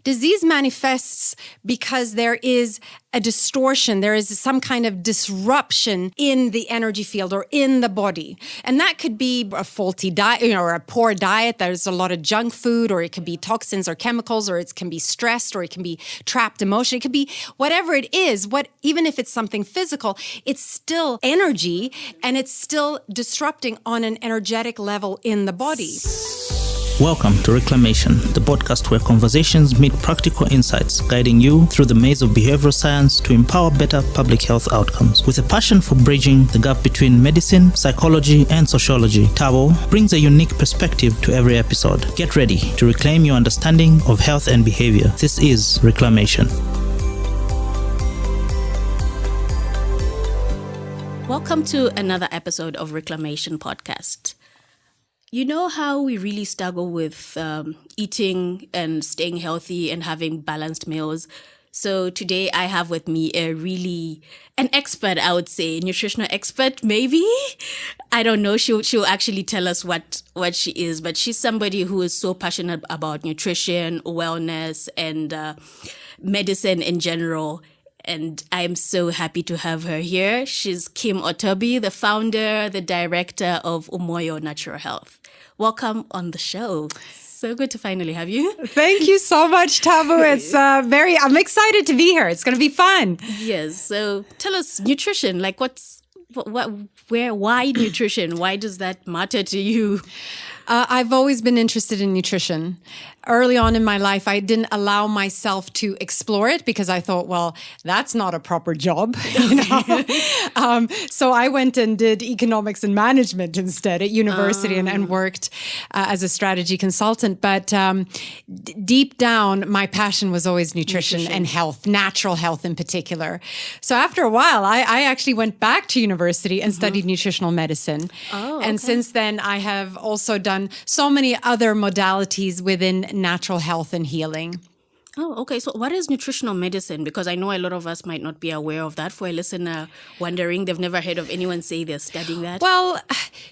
Disease manifests because there is a distortion, there is some kind of disruption in the energy field or in the body. And that could be a faulty diet, or a poor diet. There's a lot of junk food, or it could be toxins or chemicals, or it can be stressed, or it can be trapped emotion. It could be whatever it is, even if it's something physical, it's still energy and it's still disrupting on an energetic level in the body. Welcome to Reclamation, the podcast where conversations meet practical insights, guiding you through the maze of behavioral science to empower better public health outcomes. With a passion for bridging the gap between medicine, psychology, and sociology, Tabo brings a unique perspective to every episode. Get ready to reclaim your understanding of health and behavior. This is Reclamation. Welcome to another episode of Reclamation Podcast. You know how we really struggle with eating and staying healthy and having balanced meals. So today I have with me an expert, I would say, nutritional expert, maybe. I don't know. She'll actually tell us what she is, but she's somebody who is so passionate about nutrition, wellness, and medicine in general. And I'm so happy to have her here. She's Kim Otobi, the founder, the director of Umoyo Natural Health. Welcome on the show. So good to finally have you. Thank you so much, Tabo. It's I'm excited to be here. It's going to be fun. Yes. So tell us, nutrition, like why nutrition? Why does that matter to you? I've always been interested in nutrition. Early on in my life, I didn't allow myself to explore it because I thought, well, that's not a proper job, So I went and did economics and management instead at university and worked as a strategy consultant. But deep down, my passion was always nutrition and health, natural health in particular. So after a while, I actually went back to university and studied nutritional medicine. And since then, I have also done so many other modalities within natural health and healing. Oh, okay. So what is nutritional medicine? Because I know a lot of us might not be aware of that. For a listener wondering, they've never heard of anyone say they're studying that. Well,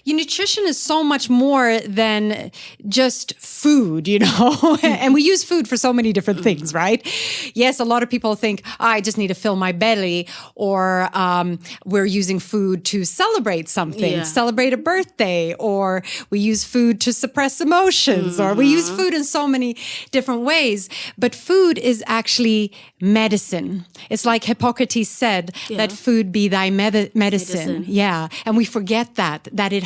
nutrition is so much more than just food, and we use food for so many different things, right? Yes, a lot of people think, I just need to fill my belly, or we're using food to celebrate something, celebrate a birthday, or we use food to suppress emotions, or we use food in so many different ways. But food is actually medicine. It's like Hippocrates said, that food be thy medicine. Yeah. And we forget that it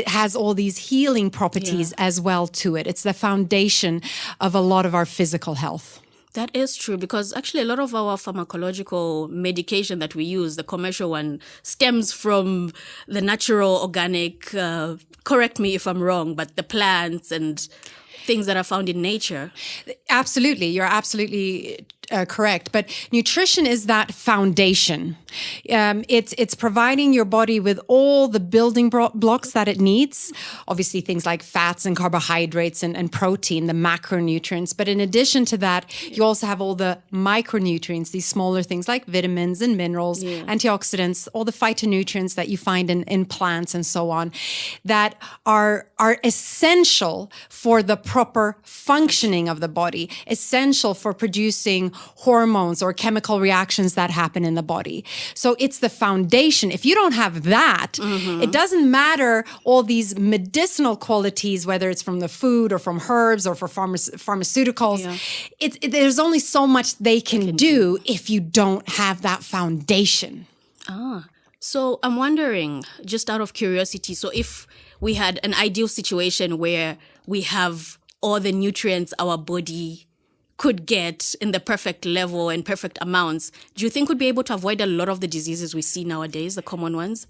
has all these healing properties as well to it. It's the foundation of a lot of our physical health. That is true, because actually a lot of our pharmacological medication that we use, the commercial one, stems from the natural, organic, correct me if I'm wrong, but the plants and things that are found in nature. Absolutely. You're absolutely correct. But nutrition is that foundation. It's providing your body with all the building blocks that it needs. Obviously, things like fats and carbohydrates and protein, the macronutrients. But in addition to that, you also have all the micronutrients, these smaller things like vitamins and minerals, antioxidants, all the phytonutrients that you find in plants and so on, that are essential for the proper functioning of the body, essential for producing hormones or chemical reactions that happen in the body. So it's the foundation. If you don't have that, it doesn't matter all these medicinal qualities, whether it's from the food or from herbs or for pharmaceuticals. There's only so much they can do if you don't have that foundation. So I'm wondering, just out of curiosity, so if we had an ideal situation where we have all the nutrients our body could get in the perfect level and perfect amounts, do you think we'd be able to avoid a lot of the diseases we see nowadays, the common ones?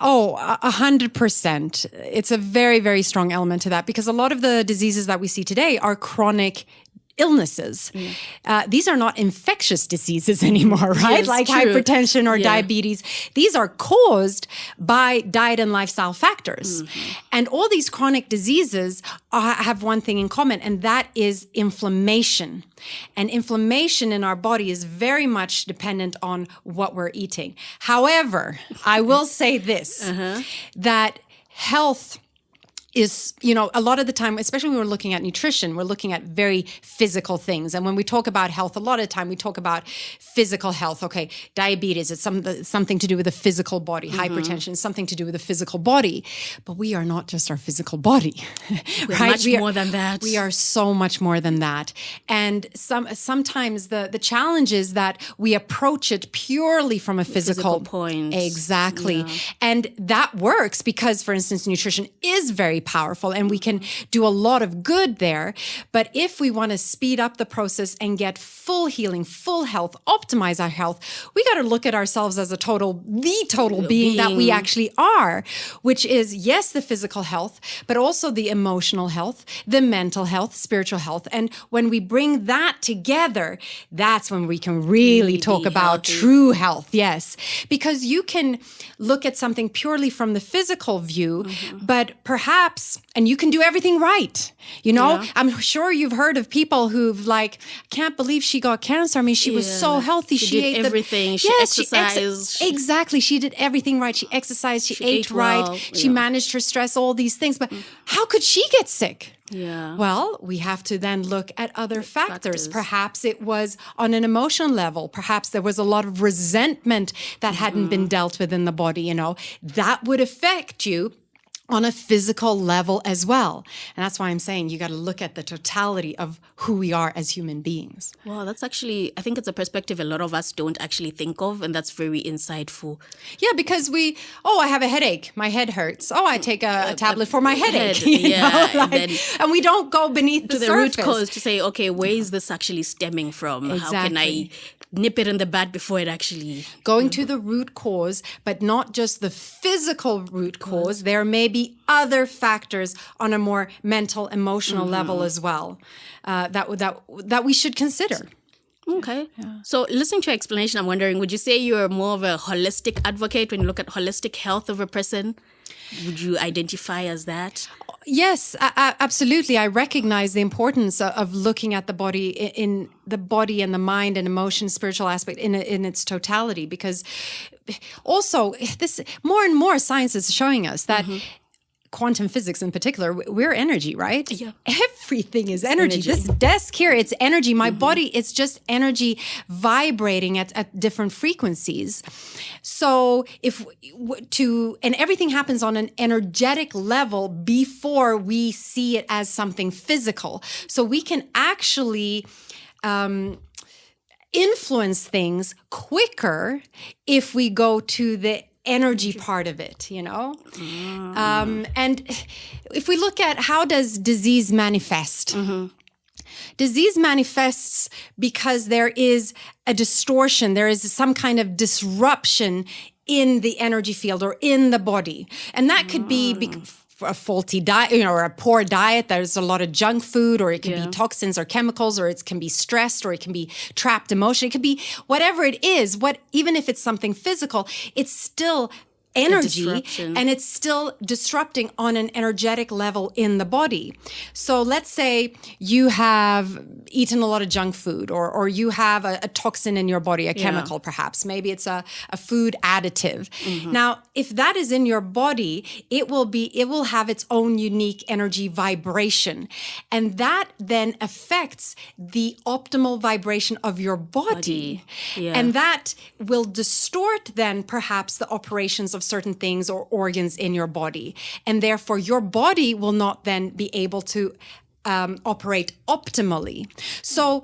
100%. It's a very, very strong element to that, because a lot of the diseases that we see today are chronic illnesses. These are not infectious diseases anymore, right? Yes, like true. hypertension or diabetes. These are caused by diet and lifestyle factors. And all these chronic diseases have one thing in common, and that is inflammation. And inflammation in our body is very much dependent on what we're eating. However, I will say this, that health is, you know, a lot of the time, especially when we're looking at nutrition, we're looking at very physical things. And when we talk about health, a lot of the time we talk about physical health. Okay, diabetes, it's something to do with the physical body. Hypertension is something to do with the physical body. But we are not just our physical body. We're right? much more than that. We are so much more than that. And sometimes the challenge is that we approach it purely from a physical point. Exactly. Yeah. And that works because, for instance, nutrition is very powerful and we can do a lot of good there. But if we want to speed up the process and get full healing, full health, optimize our health, we got to look at ourselves as the total being that we actually are, which is, yes, the physical health, but also the emotional health, the mental health, spiritual health. And when we bring that together, that's when we can really talk about true health. Yes. Because you can look at something purely from the physical view, but perhaps, and you can do everything right. You know, I'm sure you've heard of people who've like, can't believe she got cancer. I mean, she was so healthy. She ate everything. She exercised. Exactly. She did everything right. She exercised. She ate right. well. She managed her stress, all these things. But how could she get sick? Yeah. Well, we have to then look at other factors. Perhaps it was on an emotional level. Perhaps there was a lot of resentment that hadn't been dealt with in the body, you know. That would affect you on a physical level as well. And that's why I'm saying you got to look at the totality of who we are as human beings. Wow, that's actually, I think it's a perspective a lot of us don't actually think of, and that's very insightful. Yeah, because I have a headache. My head hurts. Oh, I take a tablet for my headache. And we don't go beneath the surface. Root cause to say, okay, where is this actually stemming from? Exactly. How can I nip it in the bud before it actually... Going to the root cause, but not just the physical root cause. There may be other factors on a more mental, emotional level as well that we should consider. Okay. Yeah. So listening to your explanation, I'm wondering, would you say you're more of a holistic advocate when you look at holistic health of a person? Would you identify as that? Yes, absolutely. I recognize the importance of looking at the body in the body and the mind and emotion, spiritual aspect in its totality, because also this more and more science is showing us that quantum physics in particular, we're energy, right? Yeah. Everything is energy. This desk here, it's energy. My body, it's just energy vibrating at different frequencies. So and everything happens on an energetic level before we see it as something physical. So we can actually influence things quicker if we go to the energy part of it, you know? And if we look at how does disease manifest? Disease manifests because there is a distortion, there is some kind of disruption in the energy field or in the body. And that could be a faulty diet, you know, or a poor diet. There's a lot of junk food, or it can be toxins or chemicals, or it can be stressed, or it can be trapped emotion. It could be whatever it is. Even if it's something physical, it's still energy, and it's still disrupting on an energetic level in the body. So let's say you have eaten a lot of junk food, or you have a toxin in your body, a chemical perhaps. Maybe it's a food additive. Now, if that is in your body, it will have its own unique energy vibration. And that then affects the optimal vibration of your body. And that will distort then perhaps the operations of certain things or organs in your body. And therefore, your body will not then be able to operate optimally. So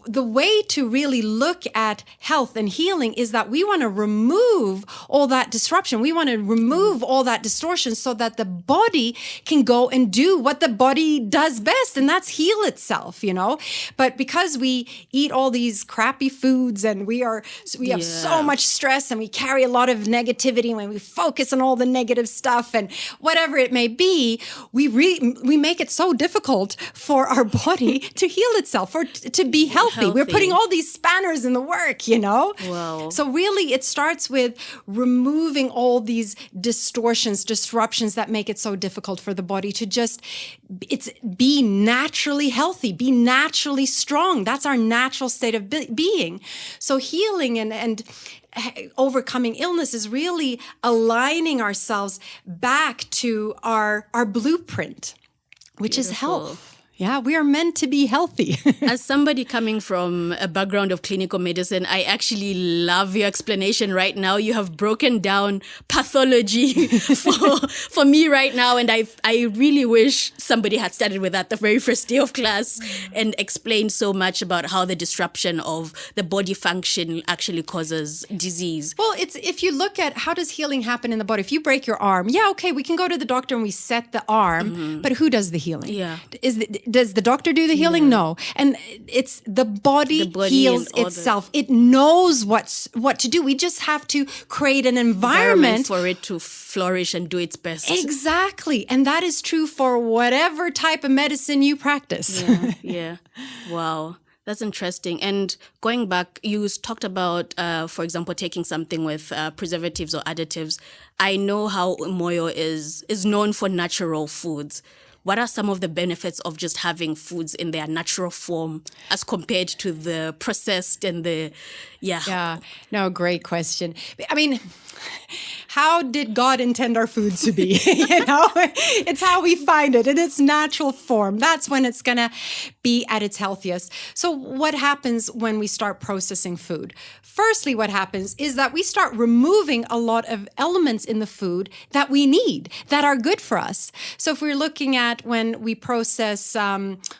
the way to really look at health and healing is that we want to remove all that disruption. We want to remove all that distortion so that the body can go and do what the body does best, and that's heal itself, you know? But because we eat all these crappy foods and we have so much stress and we carry a lot of negativity, when we focus on all the negative stuff and whatever it may be, we make it so difficult for our body to heal itself or to be be healthy. We're putting all these spanners in the work, you know? Wow. So really it starts with removing all these disruptions that make it so difficult for the body to just be naturally healthy, be naturally strong. That's our natural state of being. So healing and overcoming illness is really aligning ourselves back to our blueprint, which is health. Yeah, we are meant to be healthy. As somebody coming from a background of clinical medicine, I actually love your explanation right now. You have broken down pathology for me right now. And I really wish somebody had started with that the very first day of class and explained so much about how the disruption of the body function actually causes disease. Well, it's if you look at how does healing happen in the body. If you break your arm, yeah, okay, we can go to the doctor and we set the arm, but who does the healing? Yeah. Does the doctor do the healing? No. And it's the body heals itself. It knows what to do. We just have to create an environment for it to flourish and do its best. Exactly. And that is true for whatever type of medicine you practice. Yeah. Wow. That's interesting. And going back, you talked about, for example, taking something with preservatives or additives. I know how Moyo is known for natural foods. What are some of the benefits of just having foods in their natural form as compared to the processed and the, Yeah, no, great question. I mean, how did God intend our food to be? It's how we find it in its natural form. That's when it's going to be at its healthiest. So what happens when we start processing food? Firstly, what happens is that we start removing a lot of elements in the food that we need, that are good for us. So if we're looking at when we process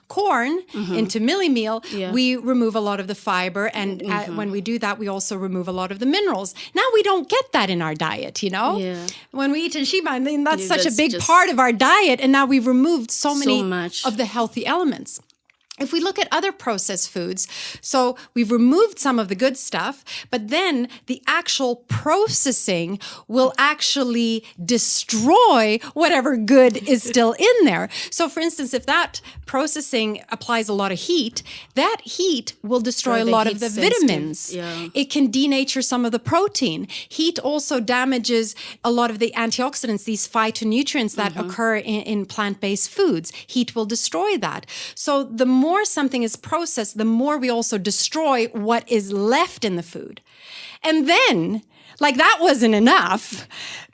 corn into milli meal, we remove a lot of the fiber. And when we do that, we also remove a lot of the minerals. Now we don't get that in our diet, Yeah. When we eat in Shiba, I mean, that's such a big part of our diet. And now we've removed so much of the healthy elements. If we look at other processed foods, so we've removed some of the good stuff, but then the actual processing will actually destroy whatever good is still in there. So for instance, if that processing applies a lot of heat, that heat will destroy a lot of the vitamins. Yeah. It can denature some of the protein. Heat also damages a lot of the antioxidants, these phytonutrients that occur in plant-based foods. Heat will destroy that. So the more something is processed, the more we also destroy what is left in the food. And then, like that wasn't enough,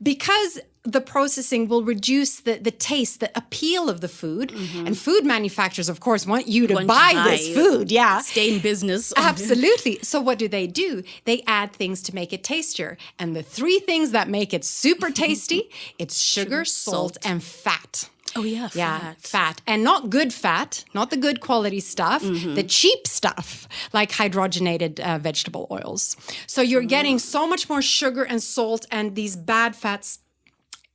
because the processing will reduce the taste, the appeal of the food. And food manufacturers, of course, want you to buy this food. Yeah. Stay in business. Absolutely. So what do? They add things to make it tastier. And the three things that make it super tasty, it's sugar, salt, and fat. Oh, yeah, fat. Yeah, fat. And not good fat, not the good quality stuff, the cheap stuff, like hydrogenated vegetable oils. So you're getting so much more sugar and salt and these bad fats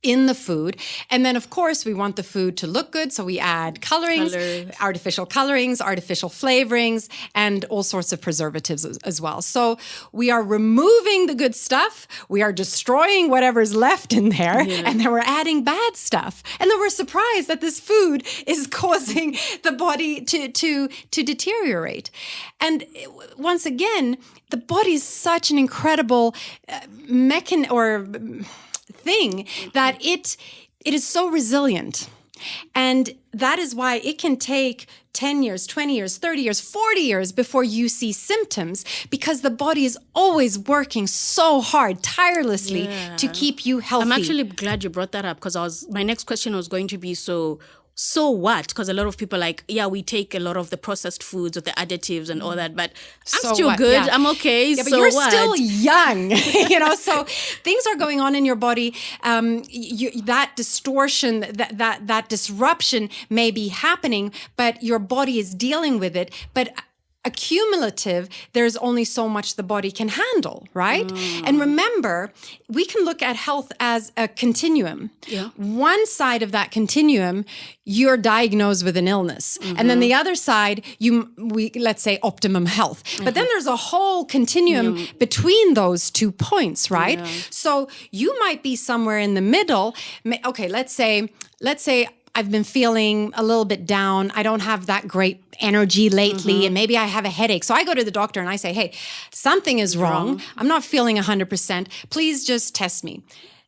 in the food. And then, of course, we want the food to look good. So we add artificial colorings, artificial flavorings, and all sorts of preservatives as well. So we are removing the good stuff. We are destroying whatever's left in there. And then we're adding bad stuff. And then we're surprised that this food is causing the body to deteriorate. And once again, the body is such an incredible thing that it is so resilient. And that is why it can take 10 years, 20 years, 30 years, 40 years before you see symptoms, because the body is always working so hard, tirelessly to keep you healthy. I'm actually glad you brought that up, because my next question was going to be so what? Because a lot of people we take a lot of the processed foods with the additives and all that, but I'm still good. Yeah. I'm okay. Yeah, but you're still young, so things are going on in your body. That distortion, that disruption may be happening, but your body is dealing with it. But accumulative, there's only so much the body can handle, right? And remember, we can look at health as a continuum. Yeah. One side of that continuum, you're diagnosed with an illness. And then the other side, let's say optimum health. But then there's a whole continuum between those 2 points, right? Yeah. So you might be somewhere in the middle. Okay, let's say I've been feeling a little bit down. I don't have that great energy lately, and maybe I have a headache. So I go to the doctor and I say, hey, something is wrong. I'm not feeling 100%. Please just test me.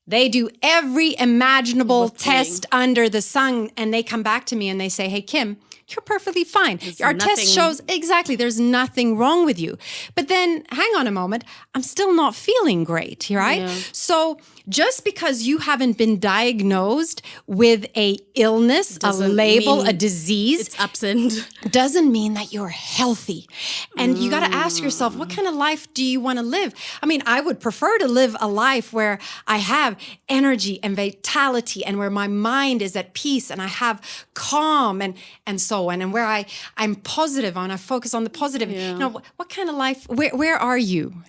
They do every imaginable test under the sun, and they come back to me and they say, hey, Kim, you're perfectly fine. Our test shows exactly there's nothing wrong with you. But then hang on a moment, I'm still not feeling great, right? Yeah. So just because you haven't been diagnosed with a illness, a label, a disease, it's absent, doesn't mean that you're healthy. And you got to ask yourself, what kind of life do you want to live? I mean, I would prefer to live a life where I have energy and vitality and where my mind is at peace and I have calm and so on, and where I'm positive and I focus on the positive. Yeah. You know, what kind of life, where are you?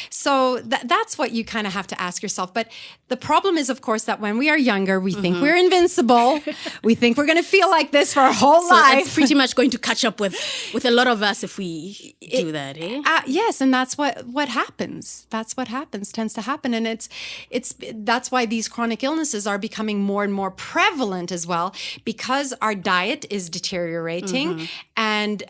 So that's what you kind of have to ask yourself. But the problem is, of course, that when we are younger, we think we're invincible. We think we're going to feel like this for our whole life. It's pretty much going to catch up with a lot of us if we do that, eh? Yes, and that's what happens. That's what tends to happen. And that's why these chronic illnesses are becoming more and more prevalent as well, because our diet is deteriorating and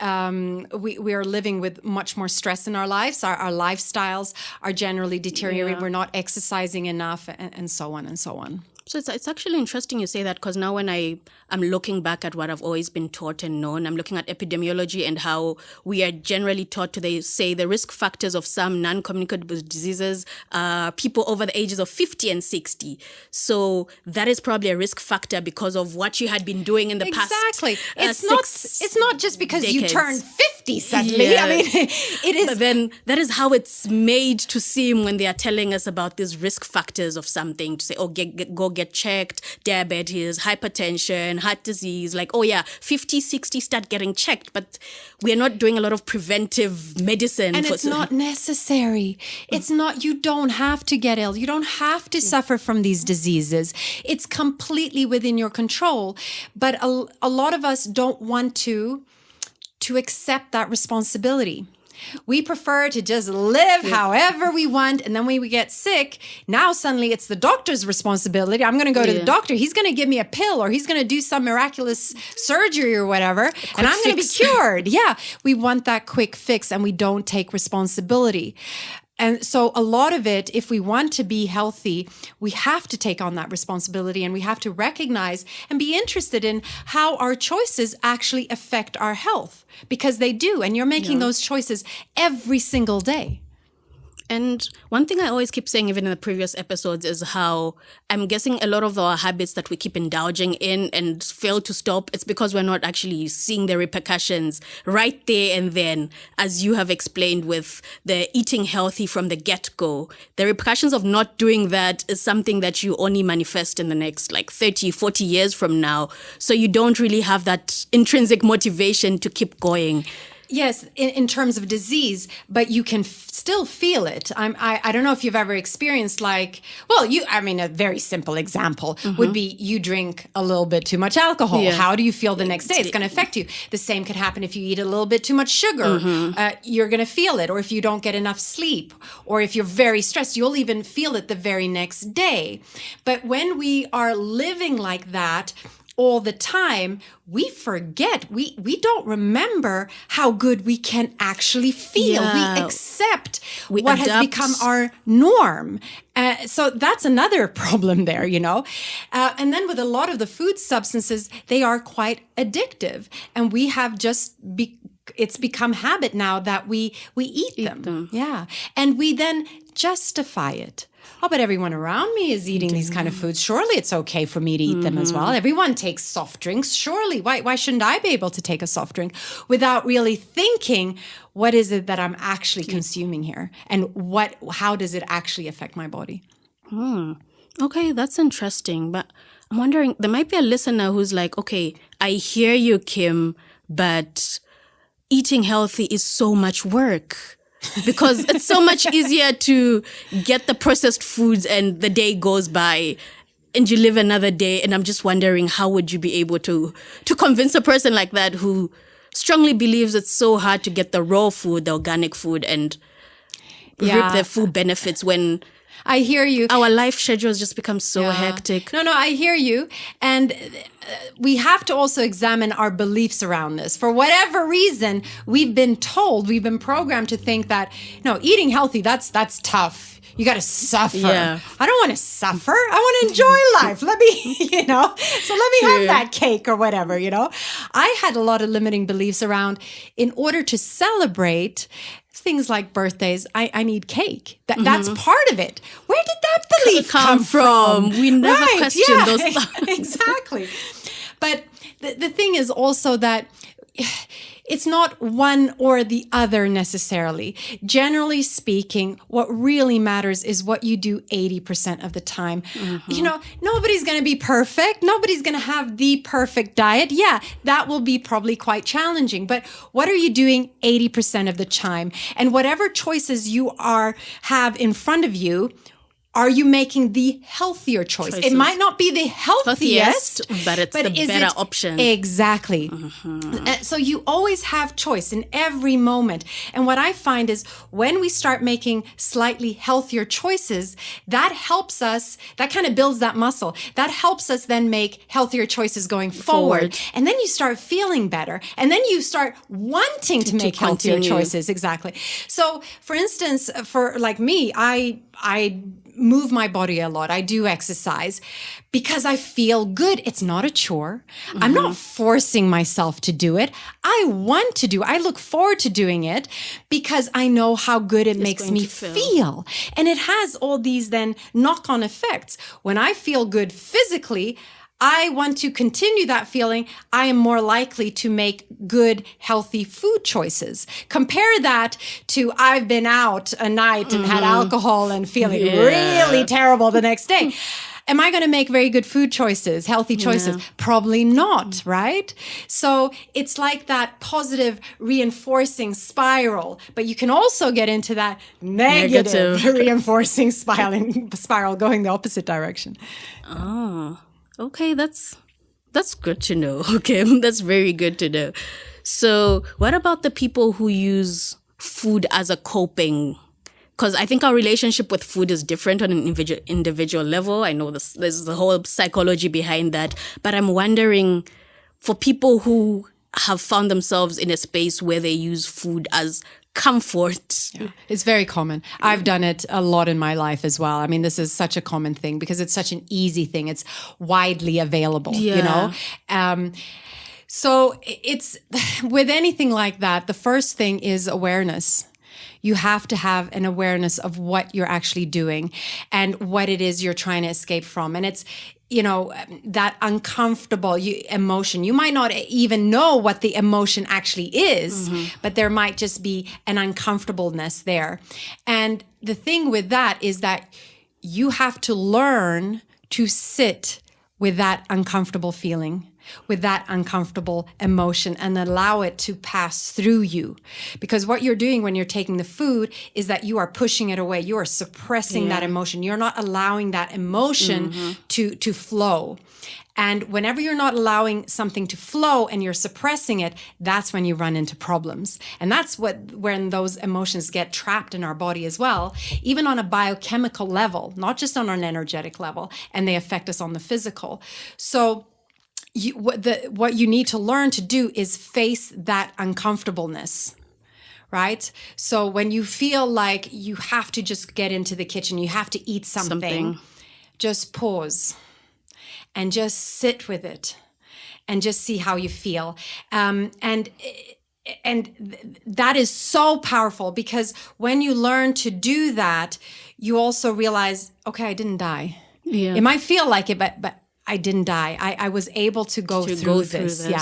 we are living with much more stress in our lives. Our lifestyles are generally deteriorating. We're not exercising enough and so on and so on. So it's actually interesting you say that, because now when I'm looking back at what I've always been taught and known, I'm looking at epidemiology and how we are generally taught to say the risk factors of some non-communicable diseases are people over the ages of 50 and 60. So that is probably a risk factor because of what you had been doing in the past. Exactly. It's not just because you turned 50 suddenly. Yeah. I mean, it is. But then that is how it's made to seem when they are telling us about these risk factors of something, to say, oh, go get checked, diabetes, hypertension, heart disease, like, oh yeah, 50, 60, start getting checked. But we're not doing a lot of preventive medicine. And it's not necessary. It's not, you don't have to get ill. You don't have to suffer from these diseases. It's completely within your control. But a lot of us don't want to accept that responsibility. We prefer to just live however we want. And then when we get sick, now suddenly it's the doctor's responsibility. I'm going to go to the doctor. He's going to give me a pill, or he's going to do some miraculous surgery or whatever. And I'm going to be cured. Yeah. We want that quick fix and we don't take responsibility. And so a lot of it, if we want to be healthy, we have to take on that responsibility, and we have to recognize and be interested in how our choices actually affect our health, because they do. And you're making those choices every single day. And one thing I always keep saying, even in the previous episodes, is how I'm guessing a lot of our habits that we keep indulging in and fail to stop, it's because we're not actually seeing the repercussions right there and then, as you have explained with the eating healthy from the get-go. The repercussions of not doing that is something that you only manifest in the next 30, 40 years from now. So you don't really have that intrinsic motivation to keep going. Yes, in terms of disease, but you can still feel it. I don't know if you've ever experienced a very simple example would be you drink a little bit too much alcohol. Yeah. How do you feel the next day? It's going to affect you. The same could happen if you eat a little bit too much sugar. You're going to feel it. Or if you don't get enough sleep, or if you're very stressed, you'll even feel it the very next day. But when we are living like that all the time, we forget. We don't remember how good we can actually feel. Yeah. We accept what has become our norm. So that's another problem there, And then with a lot of the food substances, they are quite addictive. And we have it's become habit now that we eat them. Yeah. And we then justify it. Oh, but everyone around me is eating these kind of foods. Surely it's okay for me to eat them as well. Everyone takes soft drinks. Surely, why shouldn't I be able to take a soft drink, without really thinking, what is it that I'm actually consuming here? And how does it actually affect my body? Okay, that's interesting. But I'm wondering, there might be a listener who's like, okay, I hear you, Kim, but eating healthy is so much work. Because it's so much easier to get the processed foods and the day goes by and you live another day. And I'm just wondering, how would you be able to convince a person like that who strongly believes it's so hard to get the raw food, the organic food, and reap the full benefits when I hear you. Our life schedules just become so hectic. No, I hear you. And we have to also examine our beliefs around this. For whatever reason, we've been programmed to think that, no, eating healthy, that's tough. You got to suffer. Yeah. I don't want to suffer. I want to enjoy life. Let me, so let me have that cake or whatever, I had a lot of limiting beliefs around, in order to celebrate things like birthdays, I need cake. That's part of it. Where did that belief come from? We never questioned those thoughts. Exactly. But the thing is also that it's not one or the other necessarily. Generally speaking, what really matters is what you do 80% of the time. Nobody's going to be perfect. Nobody's going to have the perfect diet. Yeah, that will be probably quite challenging. But what are you doing 80% of the time? And whatever choices you have in front of you, are you making the healthier choice? It might not be the healthiest, but it's the better option. Exactly. So you always have choice in every moment. And what I find is when we start making slightly healthier choices, that helps us, that kind of builds that muscle. That helps us then make healthier choices going forward. And then you start feeling better. And then you start wanting to make healthier choices. Exactly. So for instance, for like me, I move my body a lot. I do exercise because I feel good. It's not a chore. I'm not forcing myself to do it. I want to do it. I look forward to doing it because I know how good it makes me feel. And it has all these then knock-on effects. When I feel good physically, I want to continue that feeling. I am more likely to make good, healthy food choices. Compare that to I've been out a night and had alcohol and feeling really terrible the next day. Am I going to make very good food choices, healthy choices? Probably not, right? So it's like that positive reinforcing spiral, but you can also get into that negative reinforcing spiral going the opposite direction. Oh. Okay, that's good to know. Okay, that's very good to know. So what about the people who use food as a coping? Because I think our relationship with food is different on an individual level. I know there's the whole psychology behind that. But I'm wondering, for people who have found themselves in a space where they use food as comfort. Yeah, it's very common. I've done it a lot in my life as well. I mean, this is such a common thing because it's such an easy thing. It's widely available, So it's with anything like that, the first thing is awareness. You have to have an awareness of what you're actually doing and what it is you're trying to escape from. And it's, that uncomfortable emotion. You might not even know what the emotion actually is, but there might just be an uncomfortableness there. And the thing with that is that you have to learn to sit with that uncomfortable feeling, with that uncomfortable emotion, and allow it to pass through you. Because what you're doing when you're taking the food is that you are pushing it away. You are suppressing that emotion. You're not allowing that emotion to flow. And whenever you're not allowing something to flow and you're suppressing it, that's when you run into problems. And that's when those emotions get trapped in our body as well, even on a biochemical level, not just on an energetic level, and they affect us on the physical. So what you need to learn to do is face that uncomfortableness, right? So when you feel like you have to just get into the kitchen, you have to eat something. Just pause and just sit with it and just see how you feel. And that is so powerful because when you learn to do that, you also realize, okay, I didn't die. Yeah. It might feel like it, but I didn't die. I was able to go through this. Yeah.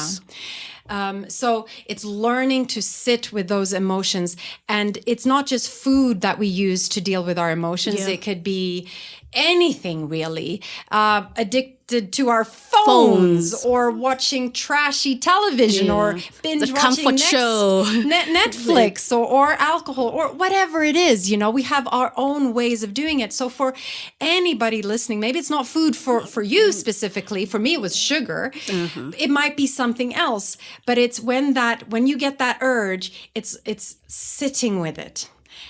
So it's learning to sit with those emotions. And it's not just food that we use to deal with our emotions. It could be anything really. Addicted to our phones or watching trashy television or binge watching Netflix or alcohol or whatever it is. We have our own ways of doing it. So for anybody listening, maybe it's not food for you specifically. For me, it was sugar. It might be something else, but it's when you get that urge, it's sitting with it.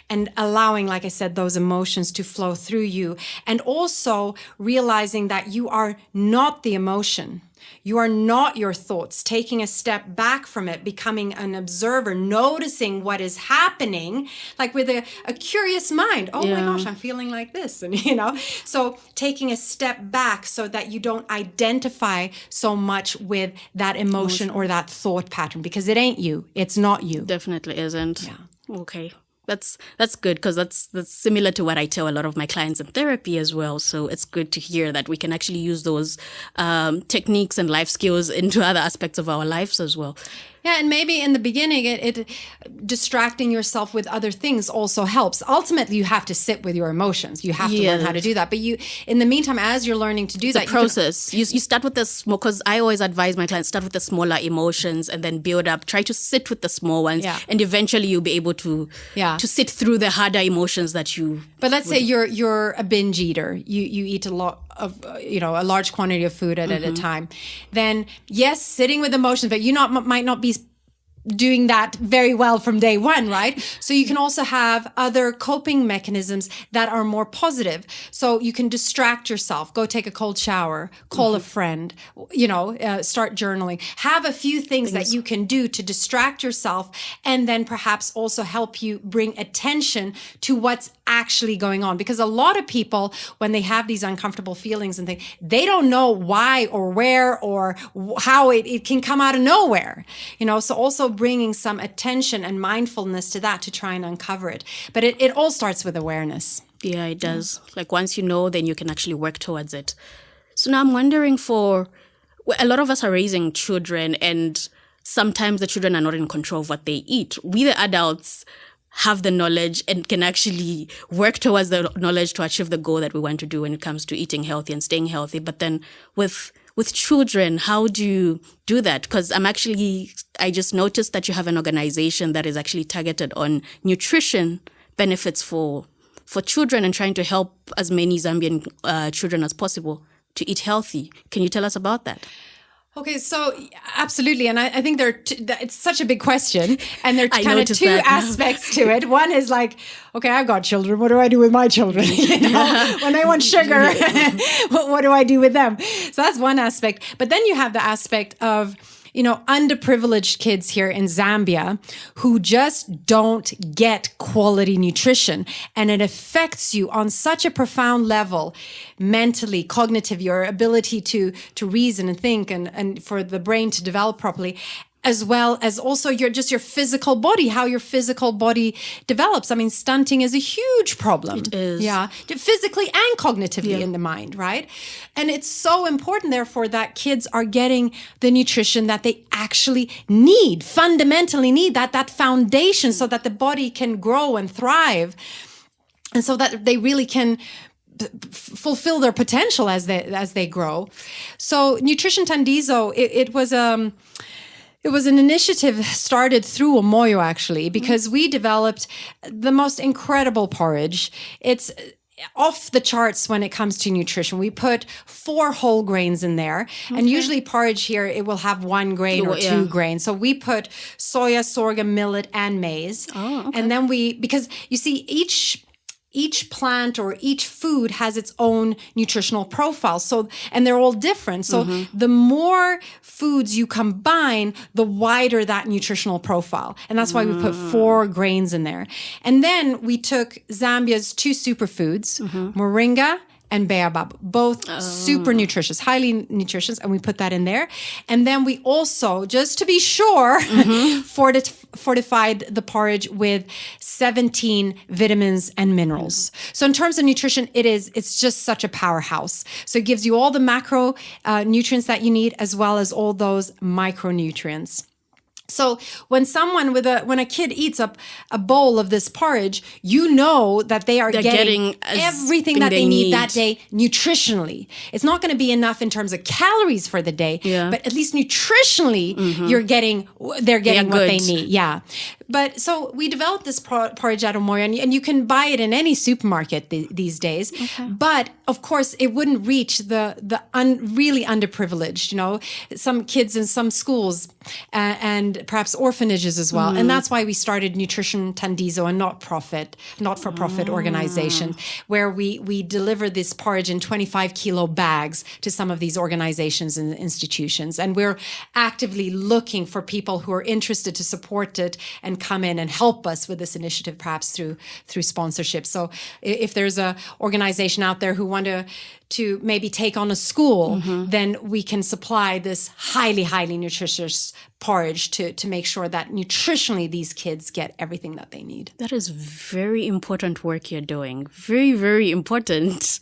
and allowing, like I said, those emotions to flow through you. And also realizing that you are not the emotion. You are not your thoughts, taking a step back from it, becoming an observer, noticing what is happening, like with a curious mind. Oh my gosh, I'm feeling like this. And, so taking a step back so that you don't identify so much with that emotion or that thought pattern, because it ain't you. It's not you. Definitely isn't. Yeah. Okay. That's good, because that's similar to what I tell a lot of my clients in therapy as well. So it's good to hear that we can actually use those techniques and life skills into other aspects of our lives as well. Yeah, and maybe in the beginning, it distracting yourself with other things also helps. Ultimately, you have to sit with your emotions. You have to learn how to do that. But in the meantime, as you're learning to do that, it's a process. You start with the small, because I always advise my clients, start with the smaller emotions and then build up. Try to sit with the small ones, and eventually you'll be able to sit through the harder emotions that you. But let's say you're a binge eater. You eat a lot of a large quantity of food at a time. Then yes, sitting with emotions, but you might not be doing that very well from day one, right? So you can also have other coping mechanisms that are more positive. So you can distract yourself, go take a cold shower, call a friend, start journaling, have a few things that you can do to distract yourself, and then perhaps also help you bring attention to what's actually going on. Because a lot of people, when they have these uncomfortable feelings and things, they don't know why or where or how it can come out of nowhere, so also bringing some attention and mindfulness to that to try and uncover it. But it all starts with awareness. Yeah, it does. Like once you know, then you can actually work towards it. So now I'm wondering a lot of us are raising children, and sometimes the children are not in control of what they eat. We, the adults, have the knowledge and can actually work towards the knowledge to achieve the goal that we want to do when it comes to eating healthy and staying healthy. But then with children, how do you do that? Because I just noticed that you have an organization that is actually targeted on nutrition benefits for children and trying to help as many Zambian children as possible to eat healthy. Can you tell us about that? Okay, so absolutely. And I think it's such a big question, and there are kind of two aspects to it. One is like, okay, I've got children. What do I do with my children? When they want sugar, what do I do with them? So that's one aspect. But then you have the aspect of, underprivileged kids here in Zambia who just don't get quality nutrition. And it affects you on such a profound level, mentally, cognitive, your ability to reason and think and for the brain to develop properly, as well as also your physical body, how your physical body develops. I mean, stunting is a huge problem. It is. Yeah, physically and cognitively in the mind, right? And it's so important, therefore, that kids are getting the nutrition that they actually need, fundamentally need, that foundation so that the body can grow and thrive, and so that they really can fulfill their potential as they grow. So Nutrition Tandizo, it was an initiative started through Omoyo, actually, because we developed the most incredible porridge. It's off the charts when it comes to nutrition. We put 4 whole grains in there. Okay. And usually porridge here, it will have 1 grain or 2 grains. So we put soya, sorghum, millet, and maize. Oh, okay. And then because you see, each plant or each food has its own nutritional profile. So, and they're all different. So the more foods you combine, the wider that nutritional profile. And that's why we put 4 grains in there. And then we took Zambia's 2 superfoods, moringa and baobab, both super nutritious, highly nutritious, and we put that in there. And then we also, just to be sure, fortified the porridge with 17 vitamins and minerals. So in terms of nutrition, it's just such a powerhouse. So it gives you all the macro nutrients that you need, as well as all those micronutrients. So when a kid eats a bowl of this porridge, you know that they're getting everything that they need that day nutritionally. It's not going to be enough in terms of calories for the day, but at least nutritionally, they're getting what they need. Yeah. But so we developed this porridge out of Moyo, and you can buy it in any supermarket these days. Okay. But of course, it wouldn't reach the really underprivileged, some kids in some schools and perhaps orphanages as well. And that's why we started Nutrition Tandizo, a not-for-profit organization, where we deliver this porridge in 25-kilo bags to some of these organizations and institutions. And we're actively looking for people who are interested to support it and come in and help us with this initiative, perhaps through sponsorship. So if there's a organization out there who want to maybe take on a school, then we can supply this highly, highly nutritious porridge to make sure that nutritionally these kids get everything that they need. That is very important work you're doing. Very, very important.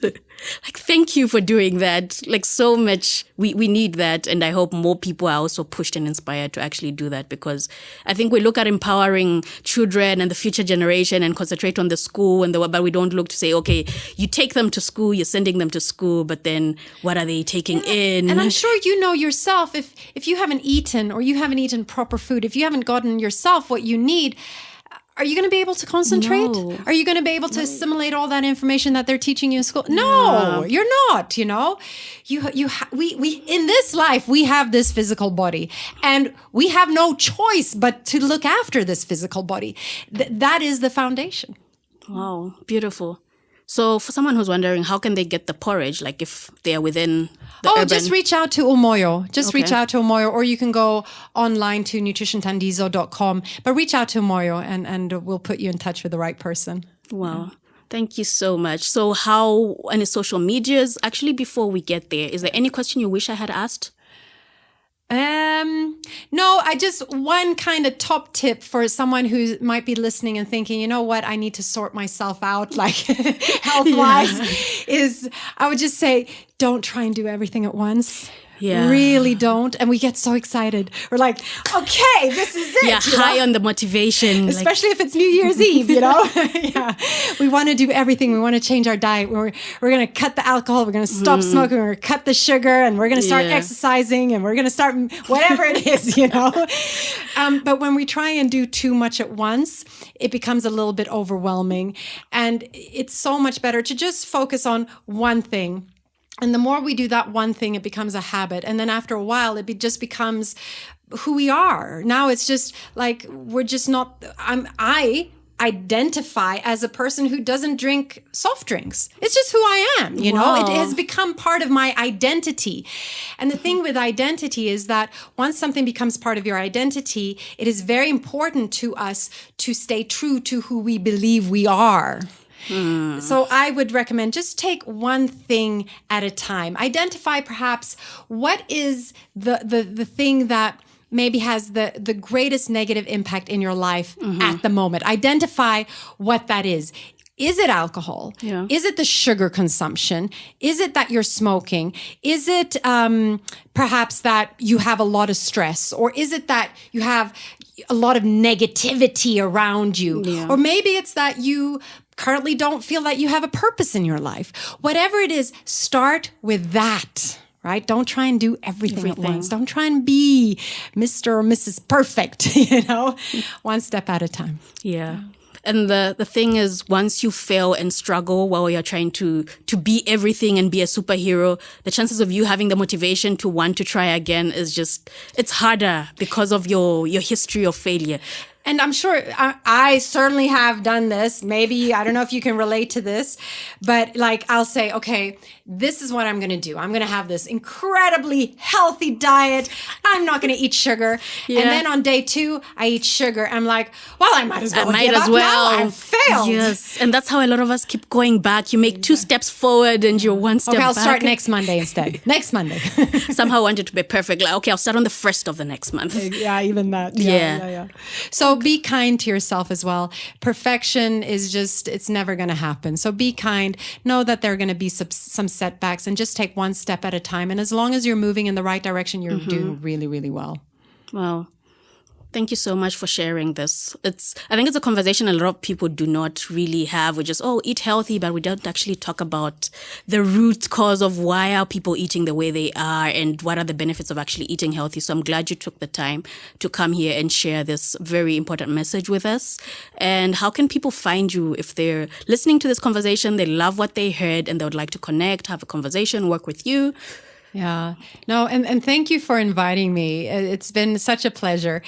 Thank you for doing that. So much. We need that. And I hope more people are also pushed and inspired to actually do that, because I think we look at empowering children and the future generation and concentrate on the school but we don't look to say, okay, you take them to school, you're sending them to school, but then what are they taking in? And I'm sure yourself, if you haven't eaten or you haven't eaten proper food, if you haven't gotten yourself what you need, are you going to be able to concentrate? No. Are you going to be able to assimilate all that information that they're teaching you in school? No, you're not, we in this life, we have this physical body, and we have no choice but to look after this physical body. That is the foundation. Wow, beautiful. So for someone who's wondering, how can they get the porridge? If they are within the urban... just reach out to Umoyo. Reach out to Umoyo, or you can go online to nutritiontandizo.com. But reach out to Umoyo and we'll put you in touch with the right person. Wow. Thank you so much. So any social medias? Actually, before we get there, is there any question you wish I had asked? No, one kind of top tip for someone who might be listening and thinking, you know what, I need to sort myself out, health-wise, is I would just say, don't try and do everything at once. Yeah. Really don't. And we get so excited. We're like, okay, this is it. Yeah, high on the motivation. Especially if it's New Year's Eve, Yeah. We want to do everything. We want to change our diet. We're going to cut the alcohol. We're going to stop smoking. We're going to cut the sugar. And we're going to start exercising. And we're going to start whatever it is, But when we try and do too much at once, it becomes a little bit overwhelming. And it's so much better to just focus on one thing. And the more we do that one thing, it becomes a habit. And then after a while, it just becomes who we are. Now it's just we're just not, I identify as a person who doesn't drink soft drinks. It's just who I am, Wow. It has become part of my identity. And the thing with identity is that once something becomes part of your identity, it is very important to us to stay true to who we believe we are. So I would recommend just take one thing at a time. Identify perhaps what is the thing that maybe has the greatest negative impact in your life at the moment. Identify what that is. Is it alcohol? Yeah. Is it the sugar consumption? Is it that you're smoking? Is it perhaps that you have a lot of stress? Or is it that you have a lot of negativity around you? Yeah. Or maybe it's that you currently don't feel that you have a purpose in your life. Whatever it is, start with that. Right? Don't try and do everything at once. Don't try and be Mr. or Mrs. Perfect, one step at a time. Yeah. And the thing is, once you fail and struggle while you're trying to be everything and be a superhero, the chances of you having the motivation to want to try again it's harder because of your history of failure. And I'm sure I certainly have done this. Maybe, I don't know if you can relate to this, but I'll say, okay, this is what I'm going to do. I'm going to have this incredibly healthy diet. I'm not going to eat sugar. Yeah. And then on day 2, I eat sugar. I'm like, well, I might as well give up now. I've failed. Yes. And that's how a lot of us keep going back. You make 2 steps forward and you're 1 step back. Okay, I'll start next Monday instead. Next Monday. Somehow want it to be perfect. Okay, I'll start on the 1st of the next month. Yeah, even that. Yeah. So be kind to yourself as well. Perfection is it's never going to happen. So be kind. Know that there are going to be some setbacks, and just take one step at a time. And as long as you're moving in the right direction, you're doing really, really well. Wow. Thank you so much for sharing this. I think it's a conversation a lot of people do not really have. We just, eat healthy, but we don't actually talk about the root cause of why are people eating the way they are and what are the benefits of actually eating healthy. So I'm glad you took the time to come here and share this very important message with us. And how can people find you if they're listening to this conversation, they love what they heard and they would like to connect, have a conversation, work with you? Yeah, no, and thank you for inviting me. It's been such a pleasure.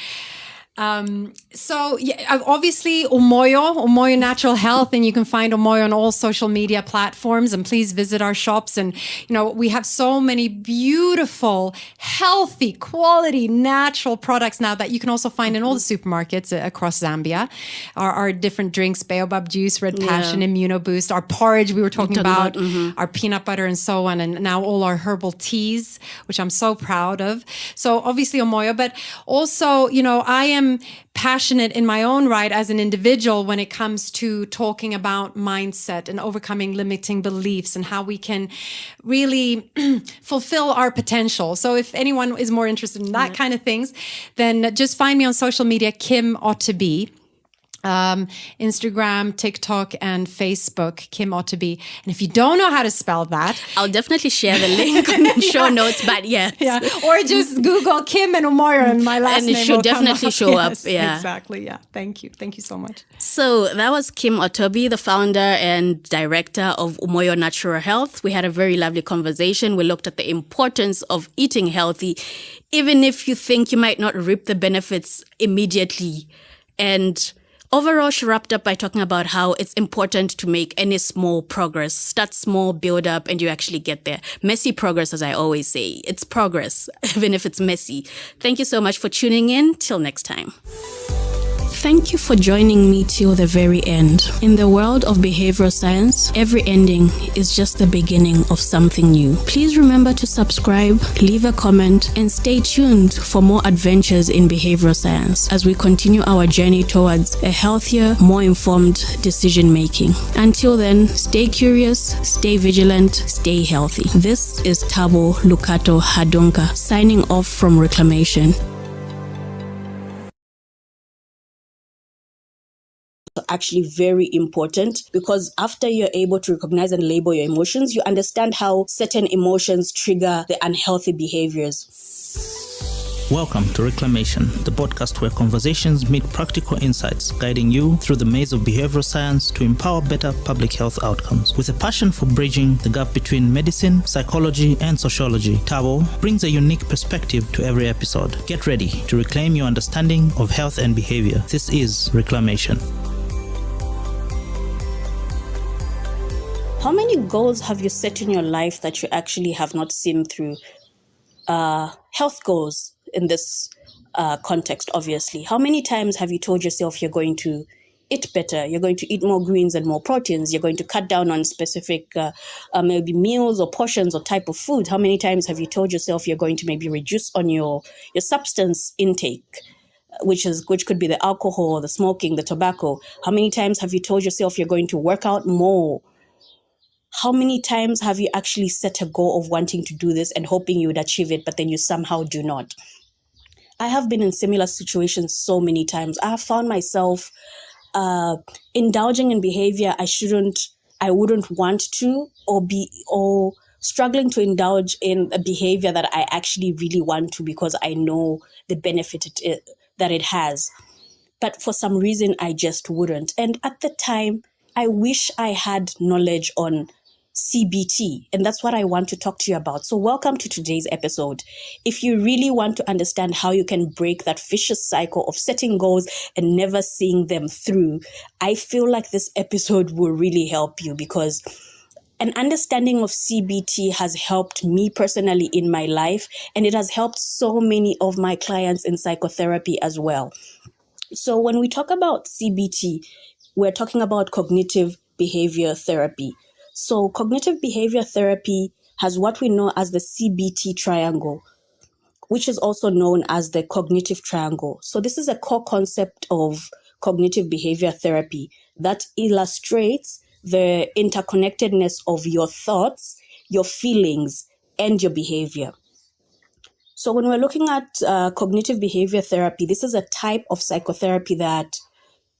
So obviously Umoyo Natural Health, and you can find Umoyo on all social media platforms, and please visit our shops. And, we have so many beautiful, healthy, quality, natural products now that you can also find in all the supermarkets across Zambia. Our different drinks, baobab juice, red passion, immuno boost, our porridge we were talking about, our peanut butter and so on. And now all our herbal teas, which I'm so proud of. So obviously Umoyo, but also, I am passionate in my own right as an individual when it comes to talking about mindset and overcoming limiting beliefs and how we can really fulfill our potential. So if anyone is more interested in that kind of things, then just find me on social media, Kim Otteby. Instagram, TikTok, and Facebook, Kim Otteby. And if you don't know how to spell that, I'll definitely share the link in the show notes, but yes. Yeah. Or just Google Kim and Umoyo and my last name and it should will definitely come up. show Yes, up. Yeah. Exactly. Yeah. Thank you. Thank you so much. So that was Kim Otteby, the founder and director of Umoyo Natural Health. We had a very lovely conversation. We looked at the importance of eating healthy, even if you think you might not reap the benefits immediately. And overall, she wrapped up by talking about how it's important to make any small progress. Start small, build up, and you actually get there. Messy progress, as I always say. It's progress, even if it's messy. Thank you so much for tuning in. Till next time. Thank you for joining me till the very end. In the world of behavioral science, every ending is just the beginning of something new. Please remember to subscribe, leave a comment, and stay tuned for more adventures in behavioral science as we continue our journey towards a healthier, more informed decision making. Until then, stay curious, stay vigilant, stay healthy. This is Tabo Lukato Hadonka signing off from Reclamation. Actually very important, because after you're able to recognize and label your emotions, you understand how certain emotions trigger the unhealthy behaviors. Welcome to Reclamation, the podcast where conversations meet practical insights, guiding you through the maze of behavioral science to empower better public health outcomes. With a passion for bridging the gap between medicine, psychology, and sociology, Tabo brings a unique perspective to every episode. Get ready to reclaim your understanding of health and behavior. This is Reclamation. How many goals have you set in your life that you actually have not seen through? Health goals in this context, obviously. How many times have you told yourself you're going to eat better, you're going to eat more greens and more proteins, you're going to cut down on specific maybe meals or portions or type of food? How many times have you told yourself you're going to maybe reduce on your substance intake? Which could be the alcohol, the smoking, the tobacco. How many times have you told yourself you're going to work out more? How many times have you actually set a goal of wanting to do this and hoping you would achieve it, but then you somehow do not? I have been in similar situations so many times. I have found myself indulging in behavior I wouldn't want to, or struggling to indulge in a behavior that I actually really want to because I know the benefit that it has. But for some reason, I just wouldn't. And at the time, I wish I had knowledge on CBT, and that's what I want to talk to you about. So welcome to today's episode. If you really want to understand how you can break that vicious cycle of setting goals and never seeing them through, I feel like this episode will really help you, because an understanding of CBT has helped me personally in my life, and it has helped so many of my clients in psychotherapy as well. So when we talk about CBT, we're talking about cognitive behavior therapy. So cognitive behavior therapy has what we know as the CBT triangle, which is also known as the cognitive triangle. So this is a core concept of cognitive behavior therapy that illustrates the interconnectedness of your thoughts, your feelings, and your behavior. So when we're looking at cognitive behavior therapy, this is a type of psychotherapy that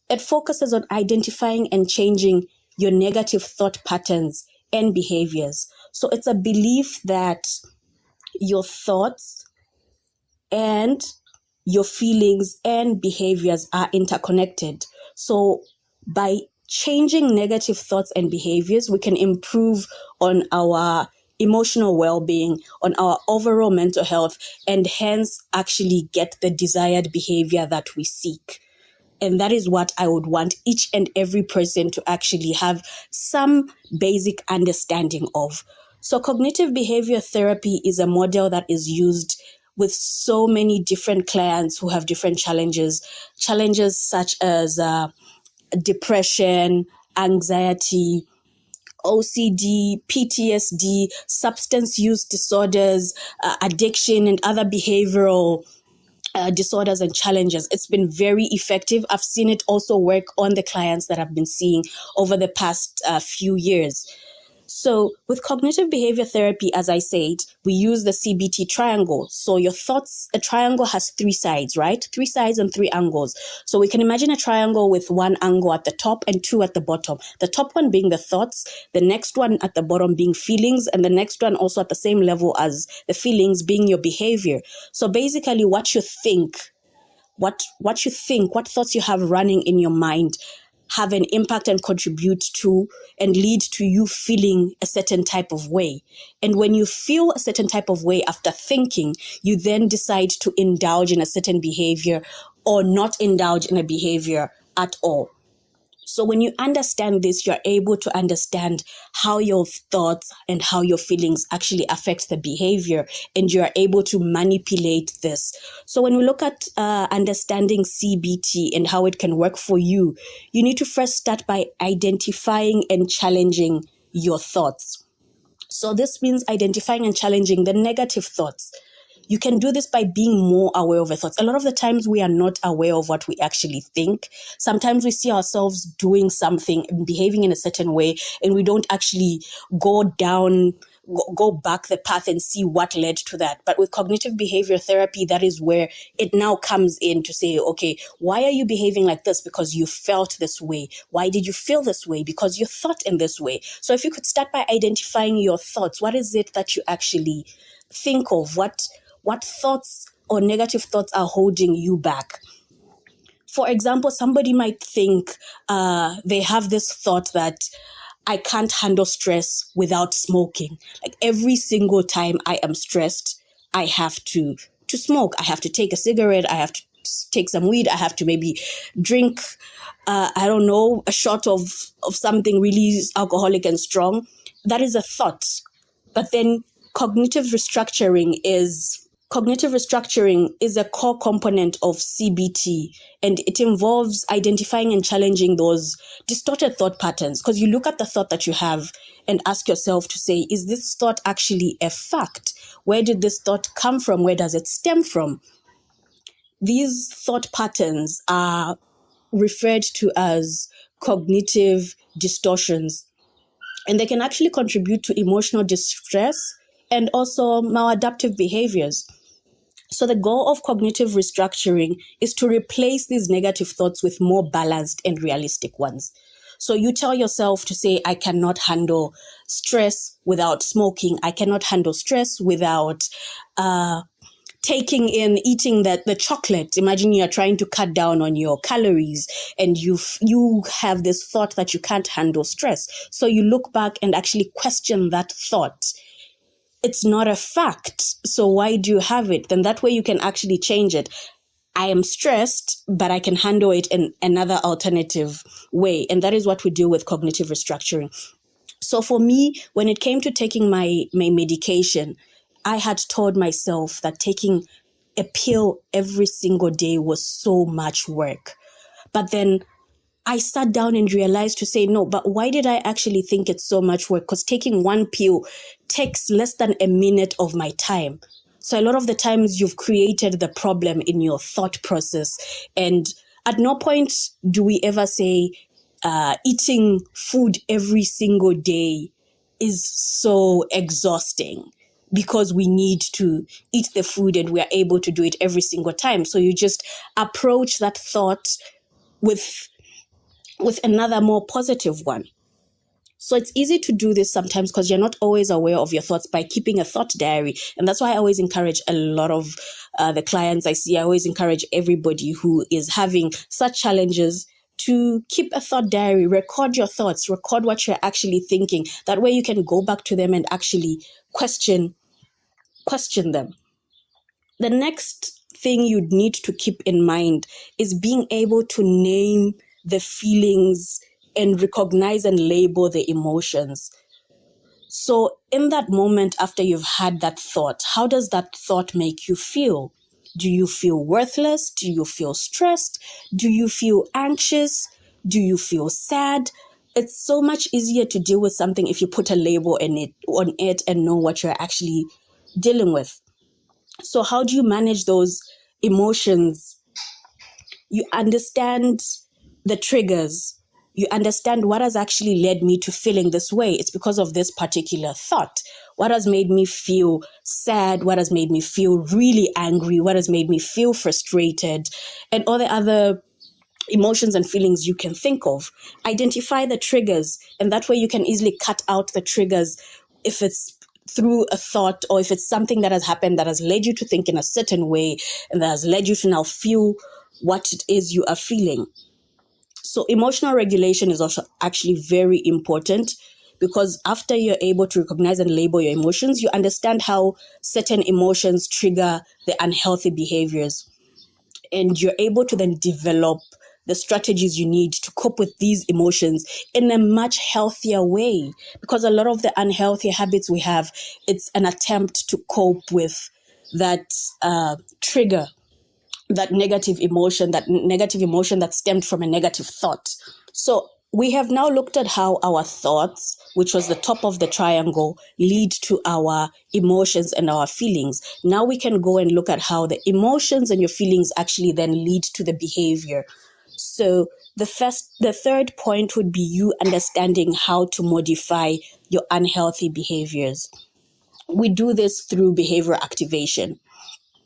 it focuses on identifying and changing your negative thought patterns and behaviors. So it's a belief that your thoughts and your feelings and behaviors are interconnected. So by changing negative thoughts and behaviors, we can improve on our emotional well-being, on our overall mental health, and hence actually get the desired behavior that we seek. And that is what I would want each and every person to actually have some basic understanding of. So cognitive behavior therapy is a model that is used with so many different clients who have different challenges such as depression, anxiety, OCD, PTSD, substance use disorders, addiction, and other behavioral disorders and challenges. It's been very effective. I've seen it also work on the clients that I've been seeing over the past few years. So with cognitive behavior therapy, as I said, we use the CBT triangle. So your thoughts, a triangle has 3 sides, right? 3 sides and 3 angles. So we can imagine a triangle with 1 angle at the top and 2 at the bottom. The top one being the thoughts, the next one at the bottom being feelings, and the next one also at the same level as the feelings being your behavior. So basically what you think, what thoughts you have running in your mind have an impact and contribute to and lead to you feeling a certain type of way. And when you feel a certain type of way after thinking, you then decide to indulge in a certain behavior or not indulge in a behavior at all. So when you understand this, you're able to understand how your thoughts and how your feelings actually affect the behavior, and you're able to manipulate this. So when we look at understanding CBT and how it can work for you, you need to first start by identifying and challenging your thoughts. So this means identifying and challenging the negative thoughts. You can do this by being more aware of your thoughts. A lot of the times we are not aware of what we actually think. Sometimes we see ourselves doing something and behaving in a certain way, and we don't actually go back the path and see what led to that. But with cognitive behavior therapy, that is where it now comes in to say, okay, why are you behaving like this? Because you felt this way. Why did you feel this way? Because you thought in this way. So if you could start by identifying your thoughts, what is it that you actually think of? What thoughts or negative thoughts are holding you back? For example, somebody might think they have this thought that I can't handle stress without smoking. Like every single time I am stressed, I have to smoke. I have to take a cigarette. I have to take some weed. I have to maybe drink, a shot of something really alcoholic and strong. That is a thought. But then cognitive restructuring is a core component of CBT, and it involves identifying and challenging those distorted thought patterns. Because you look at the thought that you have and ask yourself to say, is this thought actually a fact? Where did this thought come from? Where does it stem from? These thought patterns are referred to as cognitive distortions, and they can actually contribute to emotional distress and also maladaptive behaviors. So the goal of cognitive restructuring is to replace these negative thoughts with more balanced and realistic ones. So you tell yourself to say, I cannot handle stress without smoking. I cannot handle stress without eating the chocolate. Imagine you're trying to cut down on your calories and you have this thought that you can't handle stress. So you look back and actually question that thought. It's not a fact. So why do you have it? Then that way you can actually change it. I am stressed, but I can handle it in another alternative way. And that is what we do with cognitive restructuring. So for me, when it came to taking my medication, I had told myself that taking a pill every single day was so much work. But then I sat down and realized to say, no, but why did I actually think it's so much work? Because taking one pill takes less than a minute of my time. So a lot of the times you've created the problem in your thought process. And at no point do we ever say eating food every single day is so exhausting. because we need to eat the food and we are able to do it every single time. So you just approach that thought with another more positive one. So it's easy to do this sometimes because you're not always aware of your thoughts by keeping a thought diary. And that's why I always encourage a lot of the clients I see, I always encourage everybody who is having such challenges to keep a thought diary, record your thoughts, record what you're actually thinking. That way you can go back to them and actually question them. The next thing you'd need to keep in mind is being able to name the feelings and recognize and label the emotions. So in that moment after you've had that thought, how does that thought make you feel? Do you feel worthless? Do you feel stressed? Do you feel anxious? Do you feel sad? It's so much easier to deal with something if you put a label on it and know what you're actually dealing with. So how do you manage those emotions? You understand the triggers. You understand what has actually led me to feeling this way. It's because of this particular thought. What has made me feel sad? What has made me feel really angry? What has made me feel frustrated? And all the other emotions and feelings you can think of. Identify the triggers, and that way you can easily cut out the triggers if it's through a thought or if it's something that has happened that has led you to think in a certain way and that has led you to now feel what it is you are feeling. So emotional regulation is also actually very important because after you're able to recognize and label your emotions, you understand how certain emotions trigger the unhealthy behaviors. And you're able to then develop the strategies you need to cope with these emotions in a much healthier way. Because a lot of the unhealthy habits we have, it's an attempt to cope with that trigger, that negative emotion that stemmed from a negative thought. So we have now looked at how our thoughts, which was the top of the triangle, lead to our emotions and our feelings. Now we can go and look at how the emotions and your feelings actually then lead to the behavior. So the third point would be you understanding how to modify your unhealthy behaviors. We do this through behavior activation.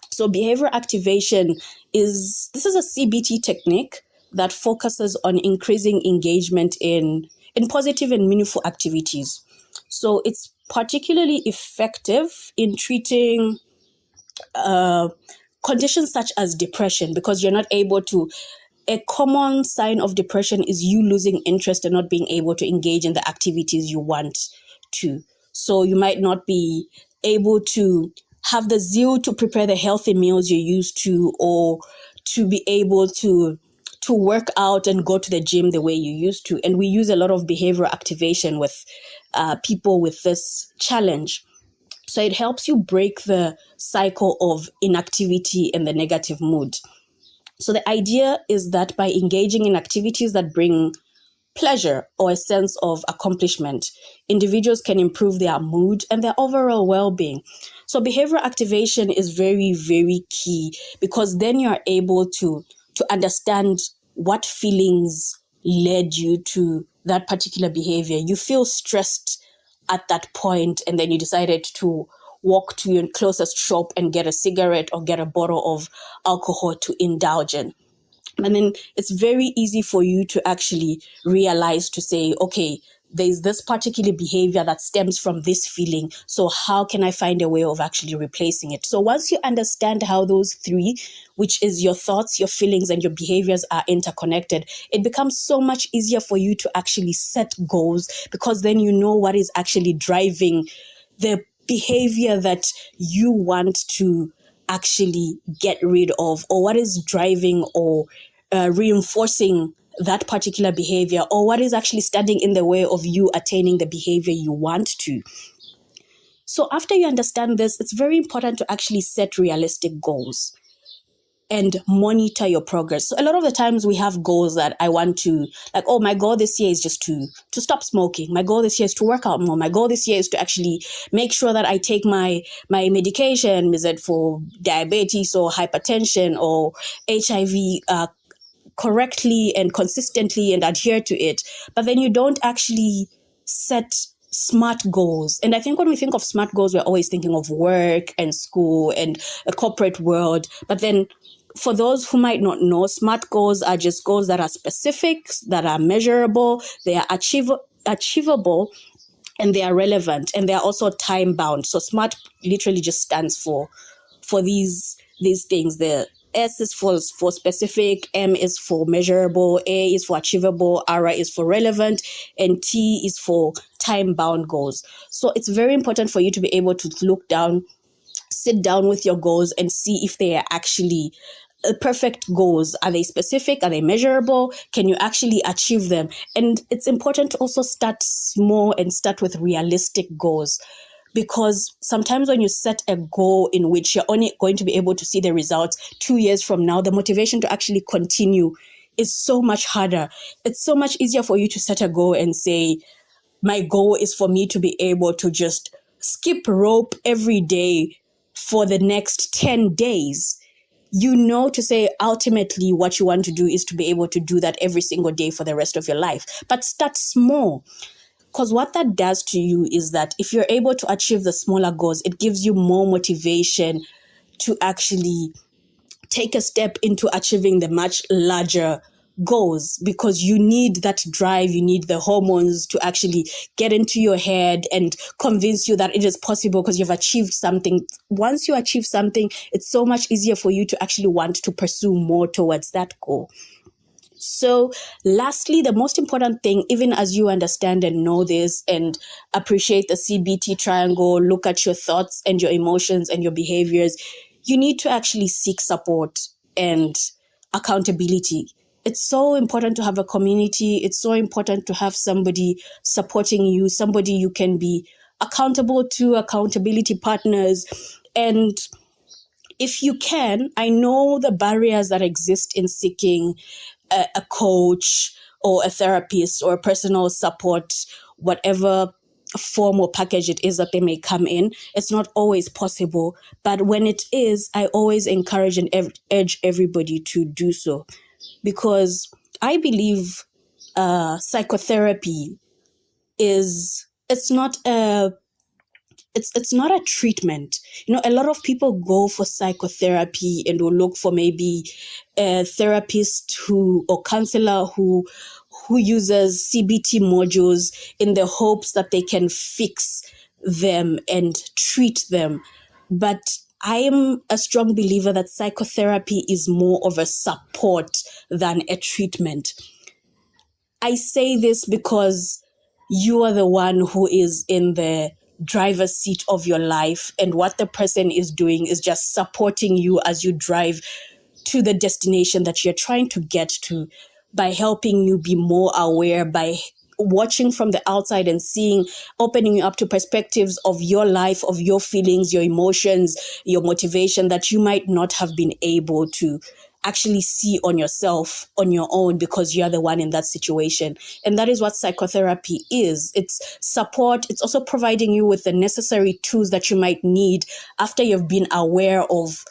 So behavior activation is a CBT technique that focuses on increasing engagement in positive and meaningful activities. So it's particularly effective in treating conditions such as depression, because you're not able to. A common sign of depression is you losing interest and not being able to engage in the activities you want to. So you might not be able to have the zeal to prepare the healthy meals you're used to, or to be able to work out and go to the gym the way you used to. And we use a lot of behavioral activation with people with this challenge. So it helps you break the cycle of inactivity and the negative mood. So the idea is that by engaging in activities that bring pleasure or a sense of accomplishment, individuals can improve their mood and their overall well-being. So behavioral activation is very, very key, because then you are able to understand what feelings led you to that particular behavior. You feel stressed at that point, and then you decided to walk to your closest shop and get a cigarette or get a bottle of alcohol to indulge in. And then it's very easy for you to actually realize, to say, okay, there's this particular behavior that stems from this feeling. So how can I find a way of actually replacing it? So once you understand how those three, which is your thoughts, your feelings, and your behaviors, are interconnected, it becomes so much easier for you to actually set goals, because then you know what is actually driving the behavior that you want to actually get rid of, or what is driving or reinforcing that particular behavior, or what is actually standing in the way of you attaining the behavior you want to. So after you understand this, it's very important to actually set realistic goals and monitor your progress. So a lot of the times we have goals that I want to, like, oh, my goal this year is just to stop smoking. My goal this year is to work out more. My goal this year is to actually make sure that I take my medication, is it for diabetes or hypertension or HIV, correctly and consistently and adhere to it. But then you don't actually set smart goals. And I think when we think of smart goals, we're always thinking of work and school and a corporate world. But then for those who might not know, smart goals are just goals that are specific, that are measurable, they are achievable, and they are relevant, and they are also time bound. So SMART literally just stands for these things. The S is for specific, M is for measurable, A is for achievable, R is for relevant, and T is for time bound goals. So it's very important for you to be able to sit down with your goals and see if they are actually perfect goals. Are they specific? Are they measurable? Can you actually achieve them? And it's important to also start small and start with realistic goals, because sometimes when you set a goal in which you're only going to be able to see the results 2 years from now, the motivation to actually continue is so much harder. It's so much easier for you to set a goal and say, my goal is for me to be able to just skip rope every day for the next 10 days. To say ultimately what you want to do is to be able to do that every single day for the rest of your life. But start small, because what that does to you is that if you're able to achieve the smaller goals, it gives you more motivation to actually take a step into achieving the much larger goals, because you need that drive, you need the hormones to actually get into your head and convince you that it is possible because you've achieved something. Once you achieve something, it's so much easier for you to actually want to pursue more towards that goal. So lastly, the most important thing, even as you understand and know this and appreciate the CBT triangle, look at your thoughts and your emotions and your behaviors, you need to actually seek support and accountability. It's so important to have a community. It's so important to have somebody supporting you, somebody you can be accountable to, accountability partners. And if you can, I know the barriers that exist in seeking a coach or a therapist or a personal support, whatever form or package it is that they may come in. It's not always possible. But when it is, I always encourage and urge everybody to do so. Because I believe psychotherapy it's not a treatment. A lot of people go for psychotherapy and will look for maybe a therapist or counselor who uses CBT modules in the hopes that they can fix them and treat them. But I am a strong believer that psychotherapy is more of a support than a treatment. I say this because you are the one who is in the driver's seat of your life, and what the person is doing is just supporting you as you drive to the destination that you're trying to get to, by helping you be more aware, by watching from the outside and opening you up to perspectives of your life, of your feelings, your emotions, your motivation that you might not have been able to actually see on yourself on your own, because you're the one in that situation. And that is what psychotherapy is. It's support. It's also providing you with the necessary tools that you might need after you've been aware of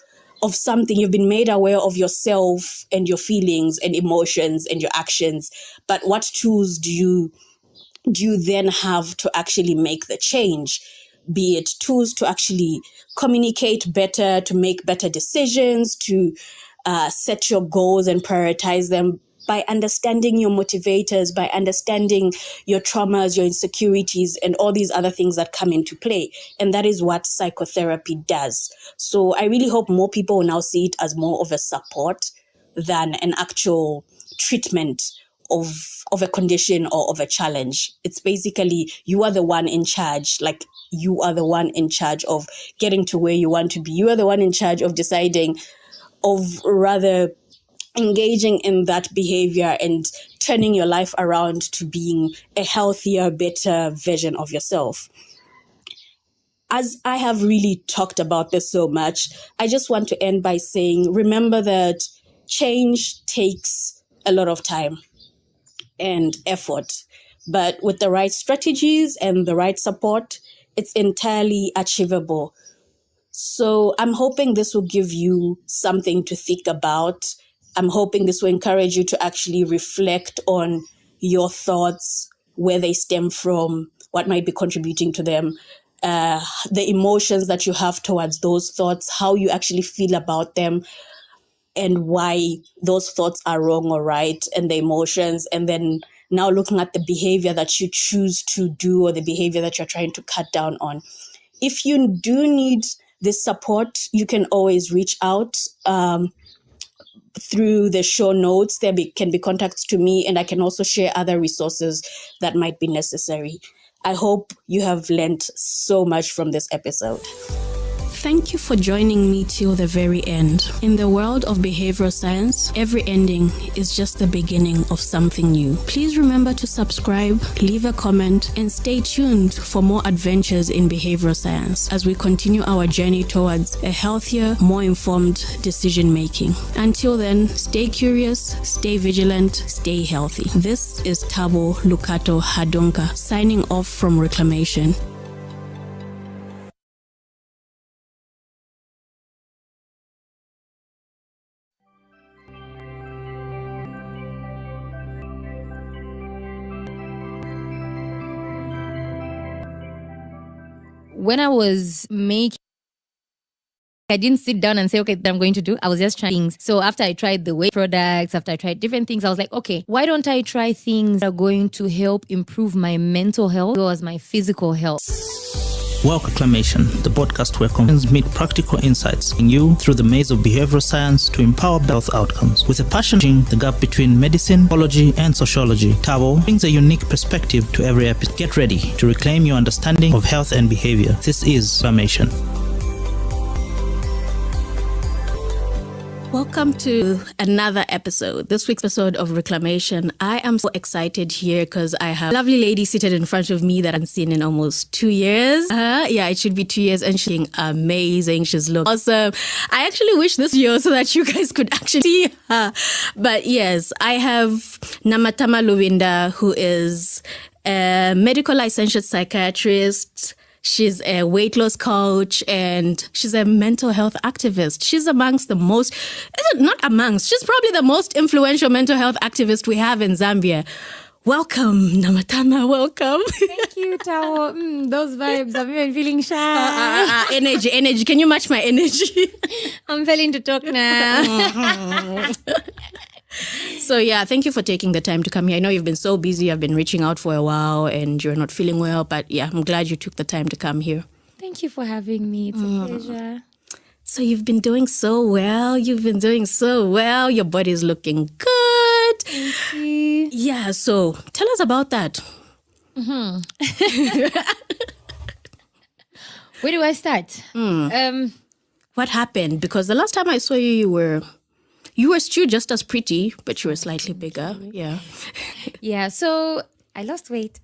something. You've been made aware of yourself and your feelings and emotions and your actions. But what tools do you then have to actually make the change? Be it tools to actually communicate better, to make better decisions, to set your goals and prioritize them, by understanding your motivators, by understanding your traumas, your insecurities, and all these other things that come into play. And that is what psychotherapy does. So I really hope more people will now see it as more of a support than an actual treatment of a condition or of a challenge. It's basically, you are the one in charge. Like, you are the one in charge of getting to where you want to be. You are the one in charge of deciding, of rather engaging in that behavior and turning your life around to being a healthier, better version of yourself. As I have really talked about this so much, I just want to end by saying, remember that change takes a lot of time and effort, but with the right strategies and the right support, it's entirely achievable. So I'm hoping this will give you something to think about. I'm hoping this will encourage you to actually reflect on your thoughts, where they stem from, what might be contributing to them, the emotions that you have towards those thoughts, how you actually feel about them, and why those thoughts are wrong or right, and the emotions, and then now looking at the behavior that you choose to do or the behavior that you're trying to cut down on. If you do need this support, you can always reach out through the show notes. There can be contacts to me, and I can also share other resources that might be necessary. I hope you have learned so much from this episode. Thank you for joining me till the very end. In the world of behavioral science, every ending is just the beginning of something new. Please remember to subscribe, leave a comment, and stay tuned for more adventures in behavioral science as we continue our journey towards a healthier, more informed decision making. Until then, stay curious, stay vigilant, stay healthy. This is Tabo Lukato Hadonka signing off from Reclamation. When I was making, I didn't sit down and say, okay, that I'm going to do. I was just trying things. So after I tried the weight products, after I tried different things, I was like, okay, why don't I try things that are going to help improve my mental health as well as my physical health? Welcome to Reclamation, the podcast where conversations meet practical insights in you through the maze of behavioral science to empower health outcomes. With a passion bridging the gap between medicine, biology, and sociology, Tabo brings a unique perspective to every episode. Get ready to reclaim your understanding of health and behavior. This is Reclamation. Welcome to another episode. This week's episode of Reclamation. I am so excited here because I have a lovely lady seated in front of me that I've seen in almost 2 years. Yeah, it should be 2 years, and she's amazing. She's looking awesome. I actually wish this year so that you guys could actually see her. But yes, I have Namatama Luwinda, who is a medical licensed psychiatrist. She's a weight loss coach, and she's a mental health activist. She's amongst the most, she's probably the most influential mental health activist we have in Zambia. Welcome, Namatama, welcome. Thank you, Tao. Those vibes, I'm even feeling shy. Energy. Can you match my energy? I'm failing to talk now. So yeah, thank you for taking the time to come here. I know you've been so busy. I've been reaching out for a while and you're not feeling well, but yeah, I'm glad you took the time to come here. Thank you for having me. It's a pleasure. So you've been doing so well. Your body's looking good. Thank you. Yeah, so tell us about that. Where do I start? What happened? Because the last time I saw you, you were still just as pretty, but you were slightly bigger. Yeah. Yeah, so I lost weight.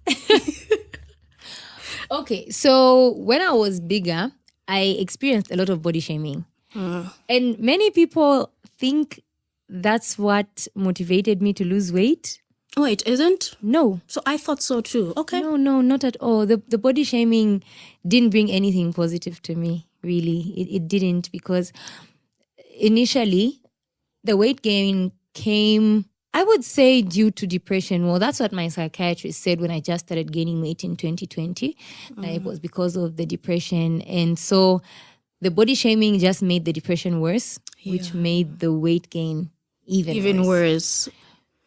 Okay, so when I was bigger, I experienced a lot of body shaming. And many people think that's what motivated me to lose weight. Oh, it isn't? No. So I thought so too. Okay. No, not at all. The body shaming didn't bring anything positive to me, really. It didn't, because initially the weight gain came, I would say, due to depression. Well, that's what my psychiatrist said when I just started gaining weight in 2020. It was because of the depression. And so the body shaming just made the depression worse, which made the weight gain even worse.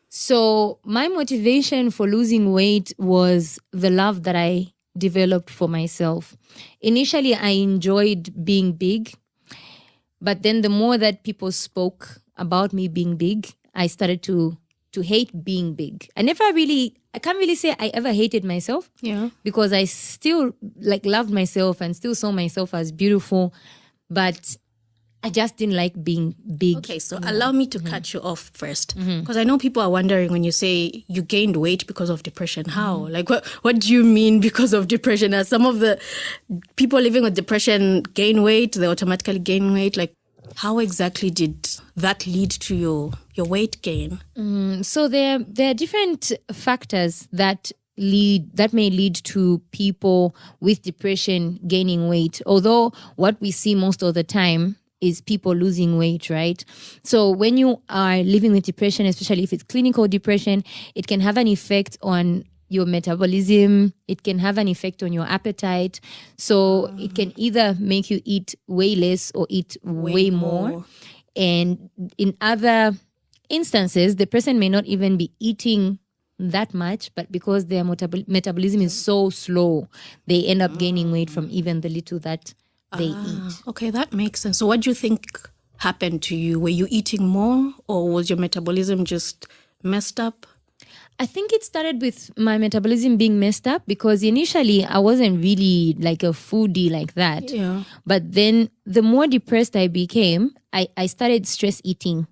So my motivation for losing weight was the love that I developed for myself. Initially, I enjoyed being big, but then the more that people spoke about me being big, I started to hate being big. I can't really say I ever hated myself. Yeah. Because I still loved myself and still saw myself as beautiful, but I just didn't like being big. Okay, so allow me to cut you off first. Because I know people are wondering when you say you gained weight because of depression. How? Like, what do you mean because of depression? As some of the people living with depression gain weight, they automatically gain weight. Like, how exactly did that lead to your weight gain? So there are different factors that may lead to people with depression gaining weight. Although what we see most of the time is people losing weight, right? So when you are living with depression, especially if it's clinical depression, it can have an effect on your metabolism. It can have an effect on your appetite. So it can either make you eat way less or eat way more. And in other instances, the person may not even be eating that much, but because their metabolism is so slow, they end up gaining weight from even the little that they eat. Okay, that makes sense. So what do you think happened to you? Were you eating more, or was your metabolism just messed up? I think it started with my metabolism being messed up because initially I wasn't really like a foodie like that. Yeah. But then the more depressed I became, I started stress eating.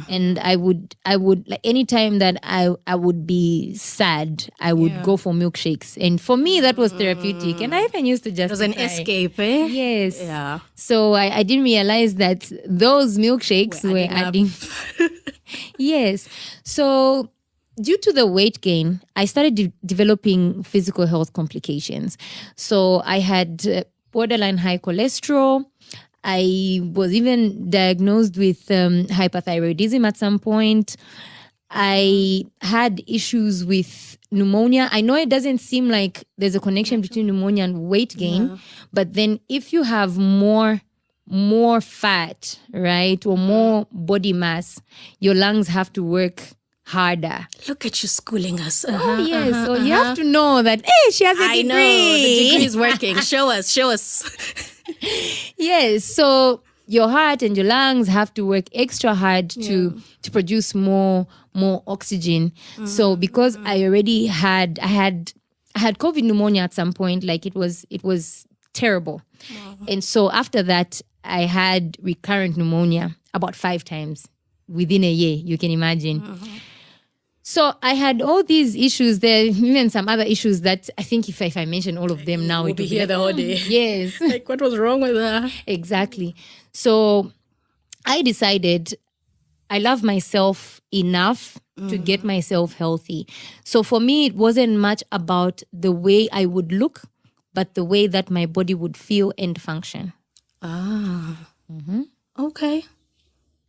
And I would like anytime that I would be sad, I would go for milkshakes. And for me, that was therapeutic. And I even used to just. It was an escape, eh? Yes. Yeah. So I didn't realize that those milkshakes were adding. Yes. So due to the weight gain, I started developing physical health complications. So I had borderline high cholesterol. I was even diagnosed with hyperthyroidism at some point. I had issues with pneumonia. I know it doesn't seem like there's a connection between pneumonia and weight gain, but then if you have more fat, right, or more body mass, your lungs have to work harder. Look at you schooling us. Oh, yes. So you have to know that, hey, she has a degree. I know, the degree is working. Show us. Yes. So your heart and your lungs have to work extra hard to produce more oxygen. So because I already had COVID pneumonia at some point, like it was terrible. And so after that, I had recurrent pneumonia about 5 times within a year, you can imagine. So I had all these issues there, even some other issues that I think if I mention all of them now, We'll it be will here like, the whole day. Yes. Like, what was wrong with her? Exactly. So I decided I love myself enough to get myself healthy. So for me, it wasn't much about the way I would look, but the way that my body would feel and function. Okay.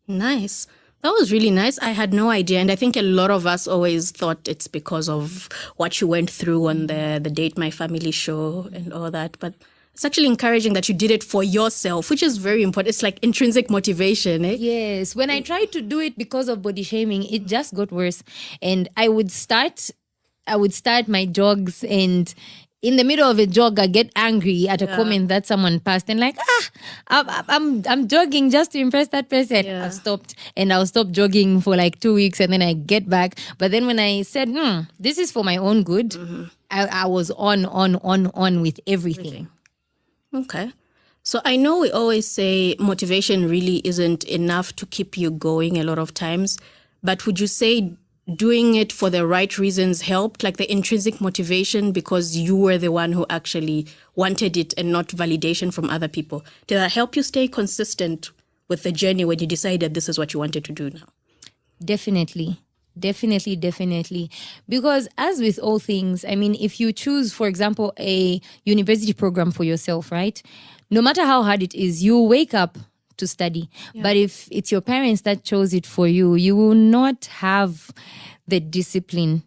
Nice. That was really nice. I had no idea. And I think a lot of us always thought it's because of what you went through on the Date My Family show and all that. But it's actually encouraging that you did it for yourself, which is very important. It's like intrinsic motivation, eh? Yes. When I tried to do it because of body shaming, it just got worse. And I would start my jogs, and in the middle of a jog, I get angry at a comment that someone passed and like, I'm jogging just to impress that person. I've stopped, and I'll stop jogging for like 2 weeks, and then I get back. But then when I said, this is for my own good, I was on with everything. Okay. So I know we always say motivation really isn't enough to keep you going a lot of times, but would you say doing it for the right reasons helped, like the intrinsic motivation because you were the one who actually wanted it and not validation from other people? Did that help you stay consistent with the journey when you decided this is what you wanted to do now? Definitely. Because as with all things, I mean, if you choose, for example, a university program for yourself, right? No matter how hard it is, you wake up to study. But if it's your parents that chose it for you, you will not have the discipline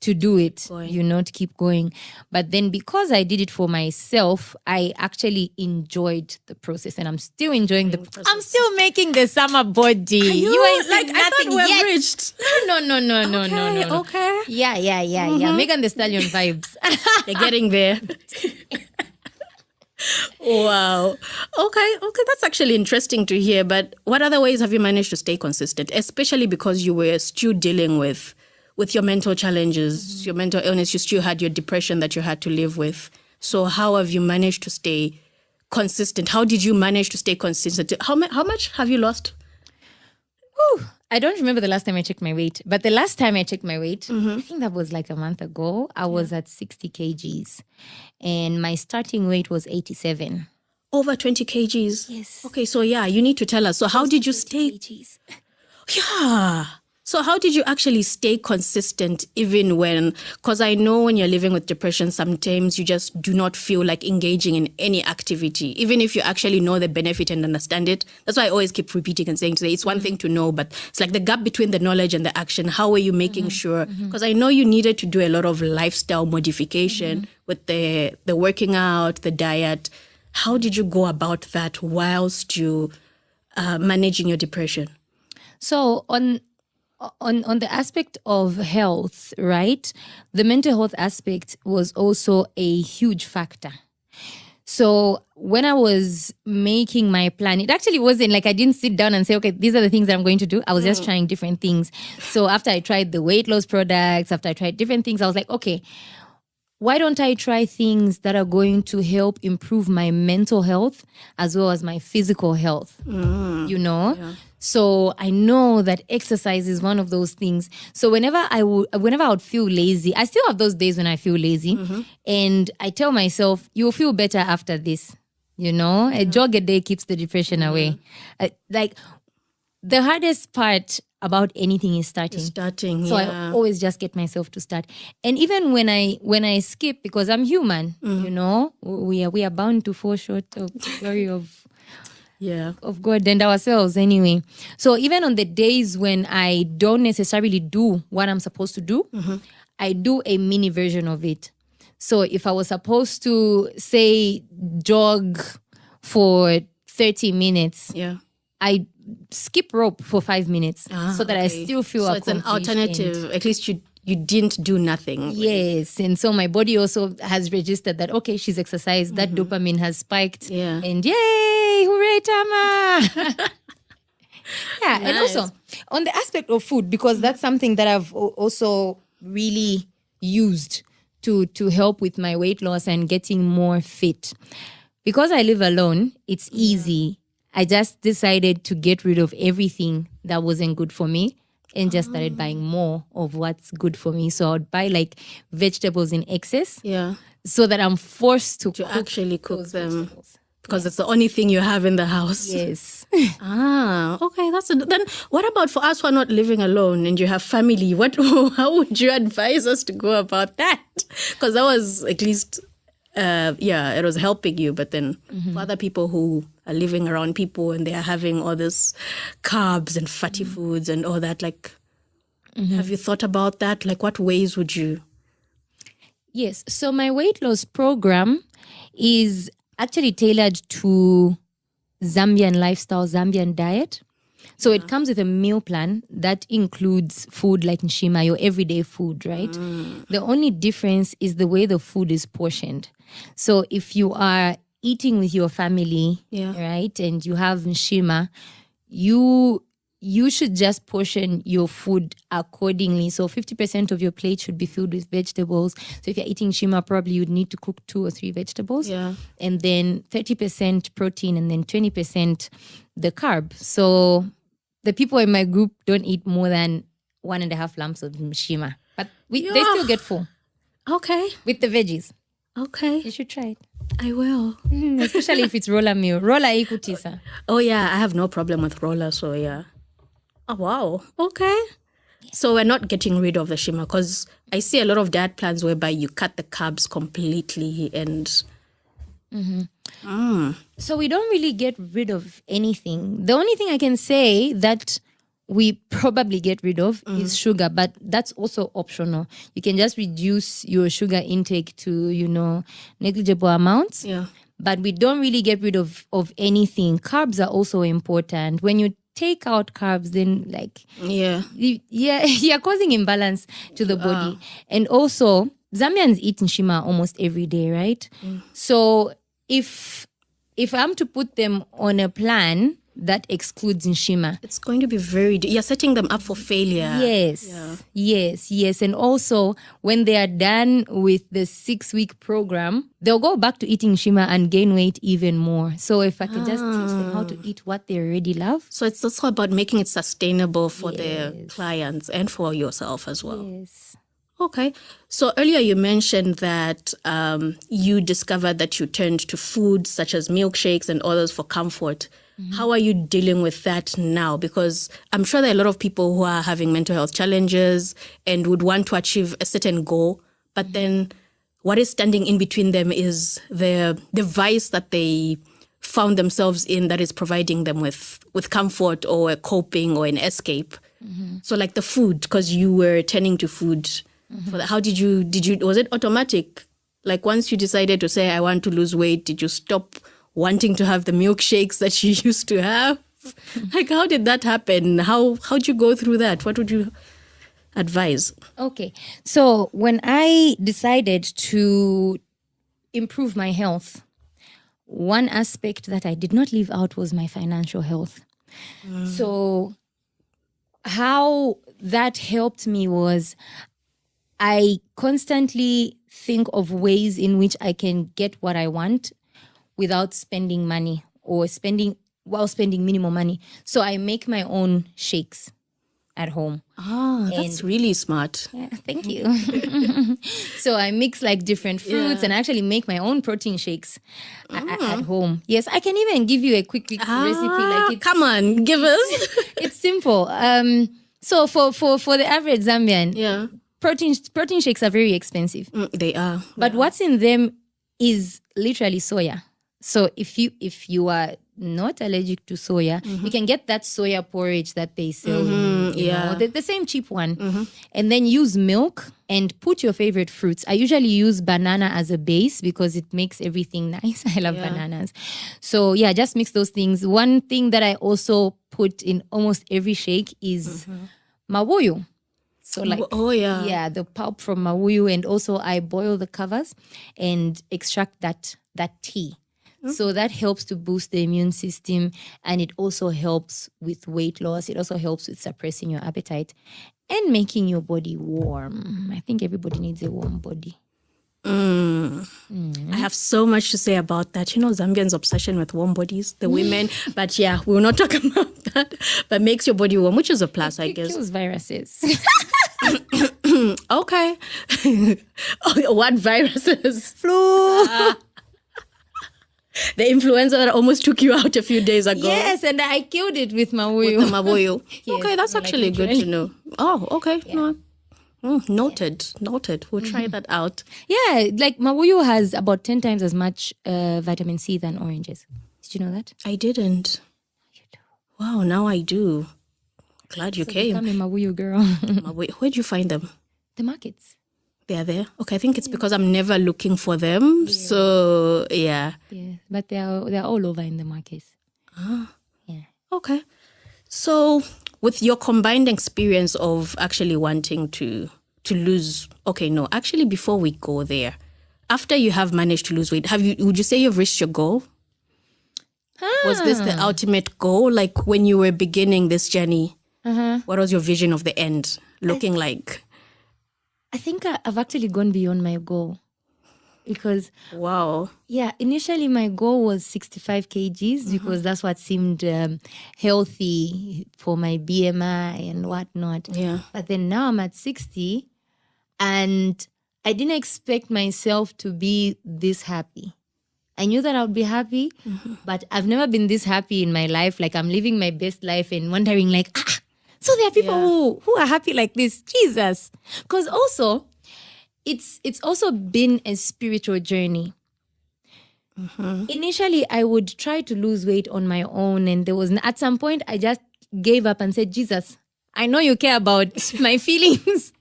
to do it, to keep going. But then because I did it for myself, I actually enjoyed the process, and I'm still enjoying the process. I'm still making the summer body. You ain't like, I thought we're bridged. No. Okay. Yeah. Megan Thee Stallion vibes. They're getting there. Wow. Okay, that's actually interesting to hear. But what other ways have you managed to stay consistent, especially because you were still dealing with your mental challenges, your mental illness, you still had your depression that you had to live with. So how have you managed to stay consistent? How did you manage to stay consistent? How much have you lost? I don't remember the last time I checked my weight, but the last time I checked my weight, I think that was like a month ago, I was at 60 kgs and my starting weight was 87. Over 20 kgs? Yes. Okay, so you need to tell us. So how did you stay? Kgs. Yeah. So how did you actually stay consistent even when, because I know when you're living with depression, sometimes you just do not feel like engaging in any activity, even if you actually know the benefit and understand it. That's why I always keep repeating and saying today, it's one thing to know, but it's like the gap between the knowledge and the action. How are you making sure? Because I know you needed to do a lot of lifestyle modification with the working out, the diet. How did you go about that whilst you managing your depression? So on the aspect of health, right? The mental health aspect was also a huge factor. So when I was making my plan, it actually wasn't like I didn't sit down and say, okay, these are the things that I'm going to do. I was just trying different things. So after I tried the weight loss products, after I tried different things, I was like, okay, why don't I try things that are going to help improve my mental health as well as my physical health, you know? Yeah. So I know that exercise is one of those things. So whenever I would feel lazy, I still have those days when I feel lazy, and I tell myself, you'll feel better after this, you know? A jog a day keeps the depression away. Like the hardest part about anything is starting. So I always just get myself to start. And even when I skip, because I'm human, you know, we are bound to fall short of the glory of God and ourselves anyway. So even on the days when I don't necessarily do what I'm supposed to do, I do a mini version of it. So if I was supposed to say jog for 30 minutes, I skip rope for 5 minutes so that I still feel so it's an alternative. At least you didn't do nothing. Yes. And so my body also has registered that, okay, she's exercised, that dopamine has spiked. Yeah. And yay, hooray, Tama. Nice. And also on the aspect of food, because that's something that I've also really used to help with my weight loss and getting more fit. Because I live alone, it's easy. I just decided to get rid of everything that wasn't good for me and just started buying more of what's good for me. So I'd buy like vegetables in excess. Yeah. So that I'm forced to actually cook them. Vegetables. Because it's the only thing you have in the house. Yes. Okay. Then what about for us who are not living alone and you have family? How would you advise us to go about that? Because that was at least, it was helping you. But then for other people who are living around people and they are having all this carbs and fatty foods and all that, like, have you thought about that? Like, what ways would you? Yes. So my weight loss program is actually tailored to Zambian lifestyle, Zambian diet. So it comes with a meal plan that includes food like nshima, your everyday food, right? The only difference is the way the food is portioned. So if you are eating with your family, right, and you have nshima, you should just portion your food accordingly. So 50% of your plate should be filled with vegetables. So if you're eating nshima, probably you'd need to cook 2 or 3 vegetables. Yeah. And then 30% protein and then 20% the carb. So the people in my group don't eat more than 1.5 lumps of nshima. But they still get full. Okay. With the veggies. Okay. You should try it. I will. Especially if it's roller meal. Roller ikutisa. Oh, yeah. I have no problem with roller, so yeah. Oh, wow. Okay. So we're not getting rid of the nshima because I see a lot of diet plans whereby you cut the carbs completely and... So we don't really get rid of anything. The only thing I can say that we probably get rid of is sugar, but that's also optional. You can just reduce your sugar intake to, negligible amounts. Yeah. But we don't really get rid of anything. Carbs are also important. When you take out carbs, then you're causing imbalance to the body. And also, Zambians eat nshima almost every day, right? So if I'm to put them on a plan that excludes nshima, it's going to be you're setting them up for failure. Yes. And also, when they are done with the 6-week program, they'll go back to eating nshima and gain weight even more. So if I can just teach them how to eat what they already love. So it's also about making it sustainable for the clients and for yourself as well. Yes. Okay. So earlier you mentioned that you discovered that you turned to foods such as milkshakes and others for comfort. How are you dealing with that now? Because I'm sure there are a lot of people who are having mental health challenges and would want to achieve a certain goal, but then what is standing in between them is the vice that they found themselves in that is providing them with comfort or a coping or an escape. So like the food, because you were turning to food. For that. How did you, was it automatic? Like once you decided to say, I want to lose weight, did you stop wanting to have the milkshakes that you used to have? Like, how did that happen? How'd you go through that? What would you advise? Okay. So when I decided to improve my health, one aspect that I did not leave out was my financial health. So how that helped me was I constantly think of ways in which I can get what I want without spending money or spending minimum money. So I make my own shakes at home. That's really smart. Yeah, thank you. So I mix like different fruits and actually make my own protein shakes at home. Yes, I can even give you a quick recipe. Like Come on, give us. It's simple. So for the average Zambian, protein shakes are very expensive. They are. But what's in them is literally soya. So if you are not allergic to soya, you can get that soya porridge that they sell. You know, the same cheap one. And then use milk and put your favorite fruits. I usually use banana as a base because it makes everything nice. I love bananas. So yeah, just mix those things. One thing that I also put in almost every shake is mawuyu. So like, the pulp from mawuyu, and also I boil the covers and extract that tea. So that helps to boost the immune system, and it also helps with weight loss. It also helps with suppressing your appetite and making your body warm. I think everybody needs a warm body. I have so much to say about that. You know, Zambians' obsession with warm bodies, the women. But yeah, we will not talk about that. But makes your body warm, which is a plus, I guess. It kills viruses. Okay. What viruses? Flu. The influenza that almost took you out a few days ago. Yes, and I killed it with mawuyu. With the maboyo. Yes, Okay, that's actually good to know. Oh, okay. Yeah. Noted. We'll try that out. Yeah, like mawuyu has about 10 times as much vitamin C than oranges. Did you know that? I didn't. You do. Wow, now I do. Glad you came. I'm a mawuyu girl. Where'd you find them? The markets. They are there? Okay, I think it's because I'm never looking for them. Yeah. So, yeah. Yeah, but they're all over in the markets. Yeah. Okay. So, with your combined experience of actually wanting to lose, actually before we go there, after you have managed to lose weight, would you say you've reached your goal? Was this the ultimate goal? Like when you were beginning this journey, what was your vision of the end looking like? I think I've actually gone beyond my goal because... Wow. Yeah, initially my goal was 65 kgs because that's what seemed healthy for my BMI and whatnot. Yeah. But then now I'm at 60 and I didn't expect myself to be this happy. I knew that I would be happy, but I've never been this happy in my life. Like I'm living my best life and wondering like, so there are people who are happy like this. Jesus. Because also, it's also been a spiritual journey. Initially, I would try to lose weight on my own. And at some point, I just gave up and said, Jesus, I know you care about my feelings.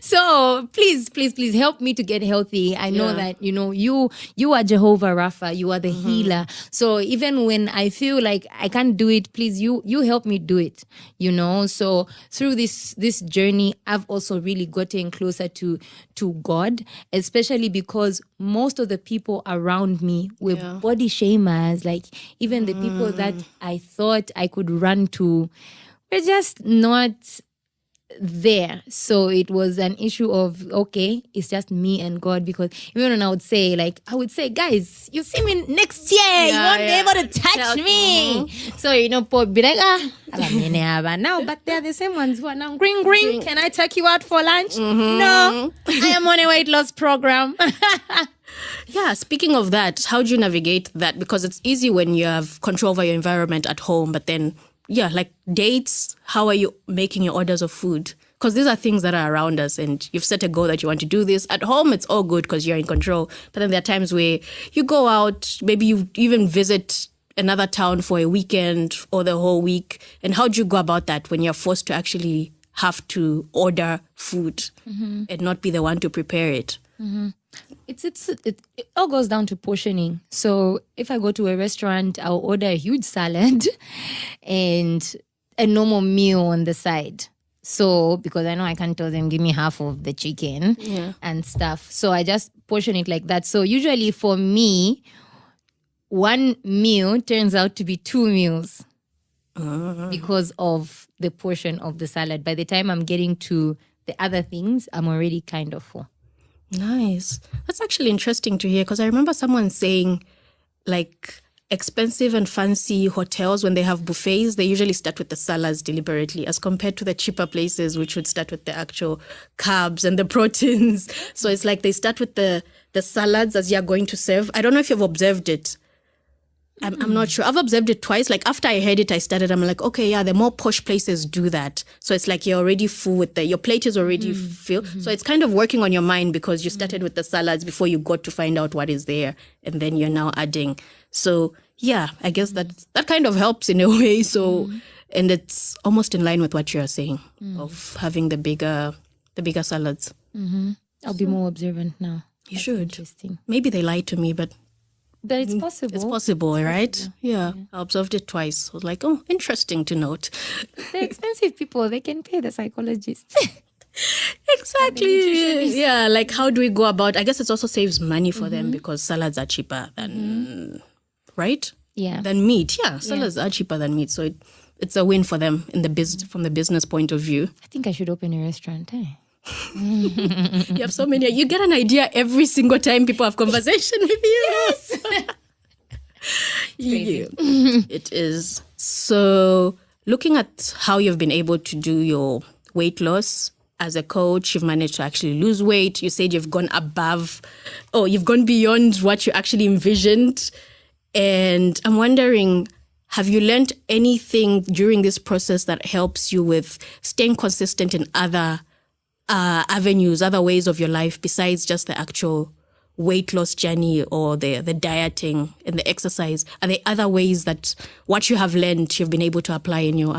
So please help me to get healthy. I know that, you are Jehovah Rapha. You are the healer. So even when I feel like I can't do it, please, you help me do it, So through this journey, I've also really gotten closer to God, especially because most of the people around me were body shamers. Like even the people that I thought I could run to were just not there. So it was an issue of, okay, it's just me and God, because even when I would say, guys, you see me next year, you won't be able to touch me. So, Paul be like, now, but they're the same ones who are now, green, can I take you out for lunch? No, I am on a weight loss program. Yeah, speaking of that, how do you navigate that? Because it's easy when you have control over your environment at home, but then, yeah, like dates, how are you making your orders of food? Because these are things that are around us and you've set a goal that you want to do this. At home, it's all good because you're in control. But then there are times where you go out, maybe you even visit another town for a weekend or the whole week. And how do you go about that when you're forced to actually have to order food and not be the one to prepare it? It all goes down to portioning. So if I go to a restaurant, I'll order a huge salad and a normal meal on the side. So because I know I can't tell them, give me half of the chicken and stuff. So I just portion it like that. So usually for me, one meal turns out to be 2 meals because of the portion of the salad. By the time I'm getting to the other things, I'm already kind of full. Nice. That's actually interesting to hear because I remember someone saying like expensive and fancy hotels, when they have buffets, they usually start with the salads deliberately as compared to the cheaper places, which would start with the actual carbs and the proteins. So it's like they start with the salads as you're going to serve. I don't know if you've observed it. I'm not sure. I've observed it twice. Like after I heard it, I'm like, okay, yeah, the more posh places do that. So it's like you're already full with your plate is already full. So it's kind of working on your mind because you started with the salads before you got to find out what is there. And then you're now adding. So yeah, I guess that kind of helps in a way. So, and it's almost in line with what you're saying of having the bigger salads. I'll be more observant now. You should. Interesting. Maybe they lied to me, but it's possible. It's possible, right? Yeah. I observed it twice. I was like, oh, interesting to note. They're expensive people. They can pay the psychologists. Exactly. Yeah. Like, how do we go about? I guess it also saves money for them because salads are cheaper than, right? Yeah. Than meat. Yeah. Salads are cheaper than meat. So it's a win for them from the business point of view. I think I should open a restaurant. You have so many. You get an idea every single time people have conversation with you. Yes. It is. So looking at how you've been able to do your weight loss as a coach, you've managed to actually lose weight. You said you've gone you've gone beyond what you actually envisioned. And I'm wondering, have you learned anything during this process that helps you with staying consistent in other avenues, other ways of your life besides just the actual weight loss journey or the dieting and the exercise? Are there other ways that what you have learned you've been able to apply in your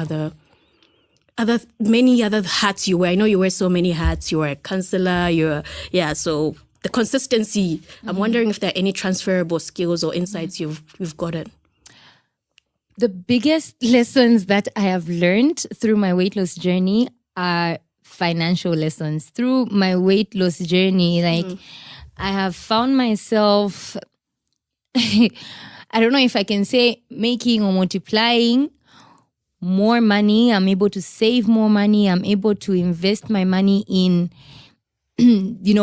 many other hats you wear? I know you wear so many hats. You're a counselor. So the consistency. I'm wondering if there are any transferable skills or insights you've gotten. The biggest lessons that I have learned through my weight loss journey are financial lessons. Through my weight loss journey, I have found myself, I don't know if I can say making or multiplying more money. I'm able to save more money. I'm able to invest my money in,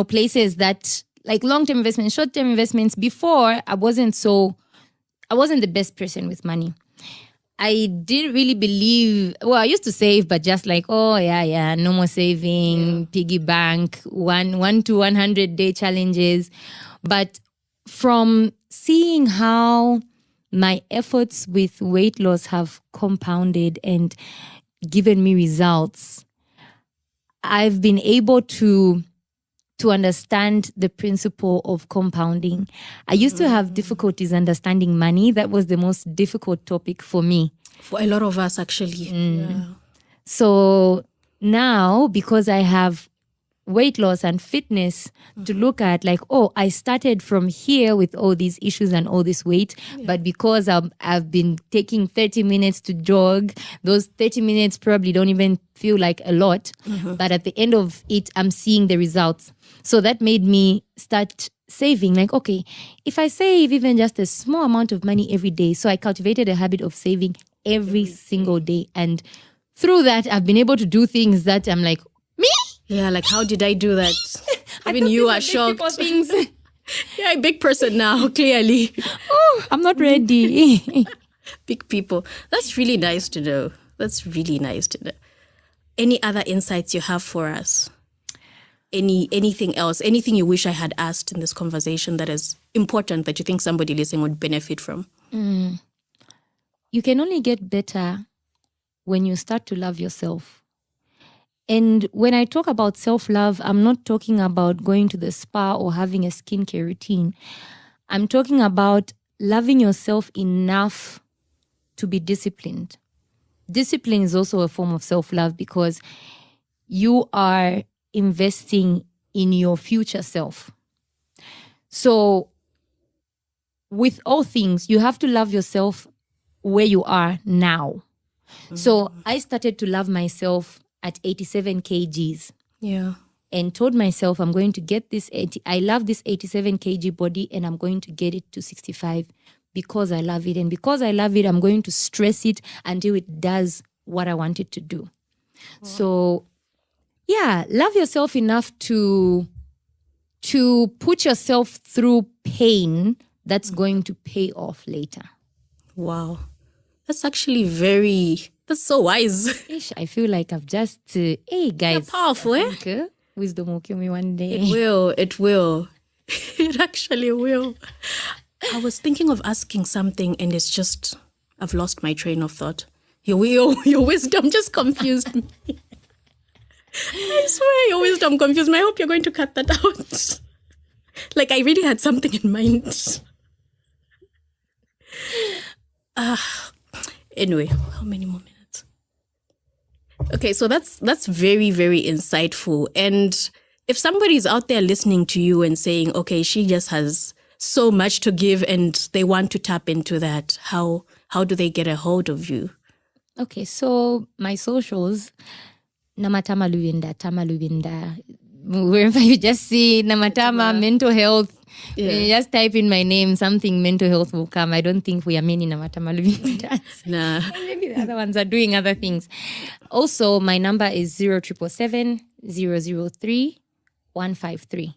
places that like long-term investments, short-term investments. Before, I wasn't the best person with money. I didn't really believe, I used to save, but just like, no more saving, piggy bank, 1 to 100 day challenges. But from seeing how my efforts with weight loss have compounded and given me results, I've been able to understand the principle of compounding. I used to have difficulties understanding money. That was the most difficult topic for me. For a lot of us, actually. Yeah. So now, because I have weight loss and fitness to look at, like, I started from here with all these issues and all this weight, but because I've been taking 30 minutes to jog, those 30 minutes probably don't even feel like a lot, but at the end of it, I'm seeing the results. So that made me start saving. Like, okay, if I save even just a small amount of money every day, so I cultivated a habit of saving every single day. And through that, I've been able to do things that I'm like, me? Yeah, like, how did I do that? Even you are shocked. Yeah, a big person now, clearly. I'm not ready. Big people. That's really nice to know. Any other insights you have for us? anything else, anything you wish I had asked in this conversation that is important that you think somebody listening would benefit from? You can only get better when you start to love yourself. And when I talk about self-love, I'm not talking about going to the spa or having a skincare routine. I'm talking about loving yourself enough to be disciplined. Discipline is also a form of self-love because you are investing in your future self. So with all things, you have to love yourself where you are now. So I started to love myself at 87 kgs. Yeah. And told myself I'm going to get this I love this 87 kg body and I'm going to get it to 65 because I love it. And because I love it, I'm going to stress it until it does what I want it to do. Wow. So yeah, love yourself enough to put yourself through pain that's going to pay off later. Wow. That's actually that's so wise. Ish, I feel like I've just, hey guys. You're powerful, Wisdom will kill me one day. It will. It actually will. I was thinking of asking something and it's just, I've lost my train of thought. Your wisdom just confused me. I swear your wisdom confused me. I hope you're going to cut that out. Like I really had something in mind. Anyway, how many more minutes? Okay, so that's very, very insightful. And if somebody's out there listening to you and saying, okay, she just has so much to give and they want to tap into that, how do they get a hold of you? Okay, so my socials, Namatama Luwinda, wherever you just see Namatama, mental health, when you just type in my name, something mental health will come. I don't think we are many Namatama Luwindas. Nah. Maybe the other ones are doing other things. Also, my number is 0777 003 153.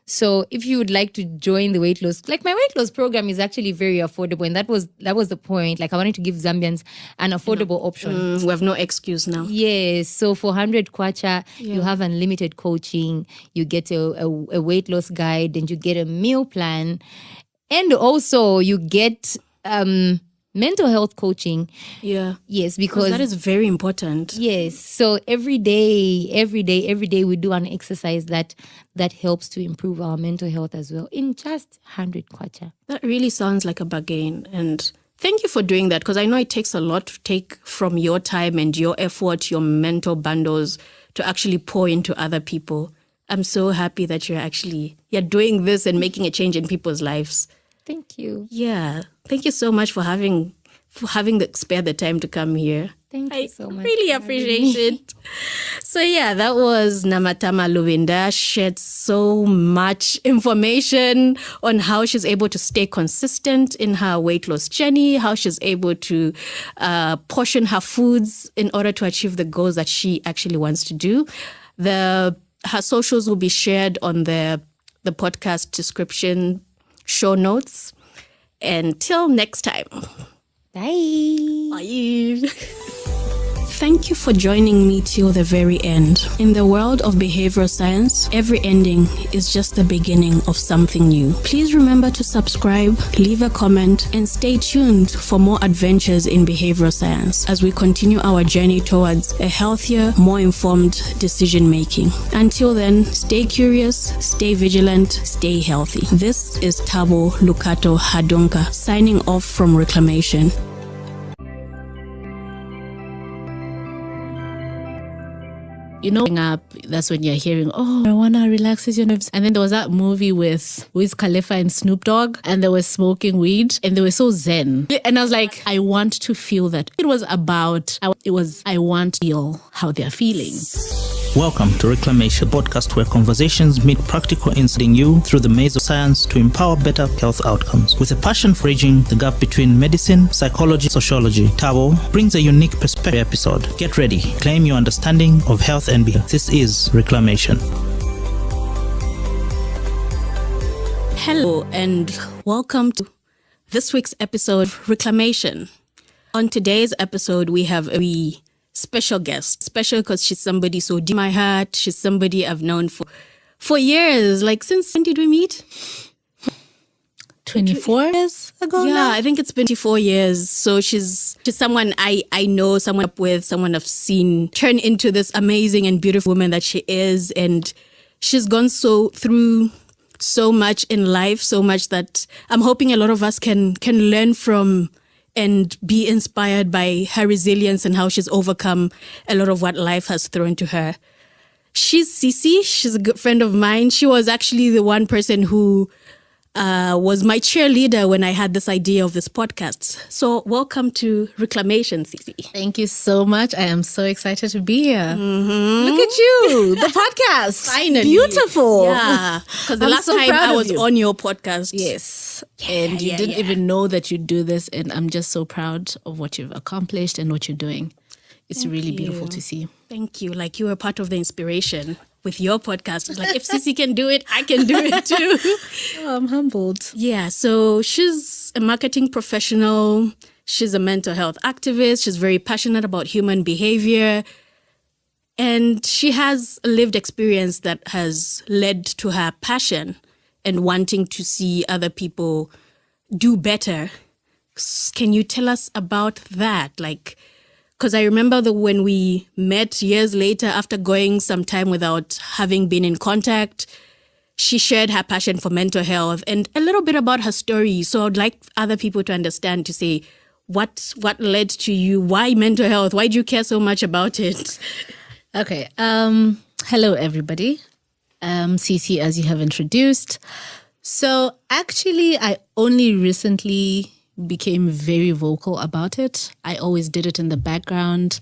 So if you would like to join the weight loss, like my weight loss program is actually very affordable. And that was the point. Like I wanted to give Zambians an affordable option. We have no excuse now. Yes. So for 100 kwacha, you have unlimited coaching. You get a weight loss guide and you get a meal plan. And also you get mental health coaching. Yeah. Yes, because that is very important. Yes. So every day we do an exercise that helps to improve our mental health as well in just 100 kwacha. That really sounds like a bargain. And thank you for doing that because I know it takes a lot to take from your time and your effort, your mental bundles to actually pour into other people. I'm so happy that you're doing this and making a change in people's lives. Thank you. Yeah. Thank you so much for having spare the time to come here. Thank you so much. I really appreciate it. So yeah, that was Namatama Luwinda. Shared so much information on how she's able to stay consistent in her weight loss journey, how she's able to portion her foods in order to achieve the goals that she actually wants to do. Her socials will be shared on the podcast description, show notes. Until next time. Bye. Bye. Thank you for joining me till the very end. In the world of behavioral science, every ending is just the beginning of something new. Please remember to subscribe, leave a comment, and stay tuned for more adventures in behavioral science as we continue our journey towards a healthier, more informed decision making. Until then, stay curious, stay vigilant, stay healthy. This is Tabo Lukato Hadunka signing off from Reclamation. That's when you're hearing, marijuana relaxes your nerves. And then there was that movie with Wiz Khalifa and Snoop Dogg, and they were smoking weed, and they were so zen. And I was like, I want to feel that. I want to feel how they're feeling. Welcome to Reclamation, a podcast where conversations meet practical insighting you through the maze of science to empower better health outcomes. With a passion for bridging the gap between medicine, psychology, sociology, Tabo brings a unique perspective episode. Get ready, claim your understanding of health and behavior. This is Reclamation. Hello and welcome to this week's episode of Reclamation. On today's episode, we have a special guest. Special because she's somebody so dear in my heart. She's somebody I've known for years. Like, since when did we meet? 24 years ago Yeah, now? I think it's been 24 years. So she's someone I know, someone up with, someone I've seen turn into this amazing and beautiful woman that she is. And she's gone through so much in life, so much that I'm hoping a lot of us can learn from and be inspired by her resilience and how she's overcome a lot of what life has thrown to her. She's Cici. She's a good friend of mine. She was actually the one person who was my cheerleader when I had this idea of this podcast. So welcome to Reclamation, Cici. Thank you so much. I am so excited to be here. Look at you, the podcast. Finally. Beautiful. Yeah, because the I'm last so time proud I of was you. on your podcast. Yes. And you didn't even know that you do this. And I'm just so proud of what you've accomplished and what you're doing. It's really beautiful to see. Thank you. Like, you were part of the inspiration with your podcast. It's like, if Cici can do it, I can do it too. Oh, I'm humbled. Yeah, so she's a marketing professional. She's a mental health activist. She's very passionate about human behavior. And she has a lived experience that has led to her passion and wanting to see other people do better. Can you tell us about that? Like, because I remember that when we met years later, after going some time without having been in contact, she shared her passion for mental health and a little bit about her story. So I'd like other people to understand, to say, what led to you? Why mental health? Why do you care so much about it? Okay. Hello, everybody. Cici, as you have introduced. So actually, I only recently became very vocal about it. I always did it in the background.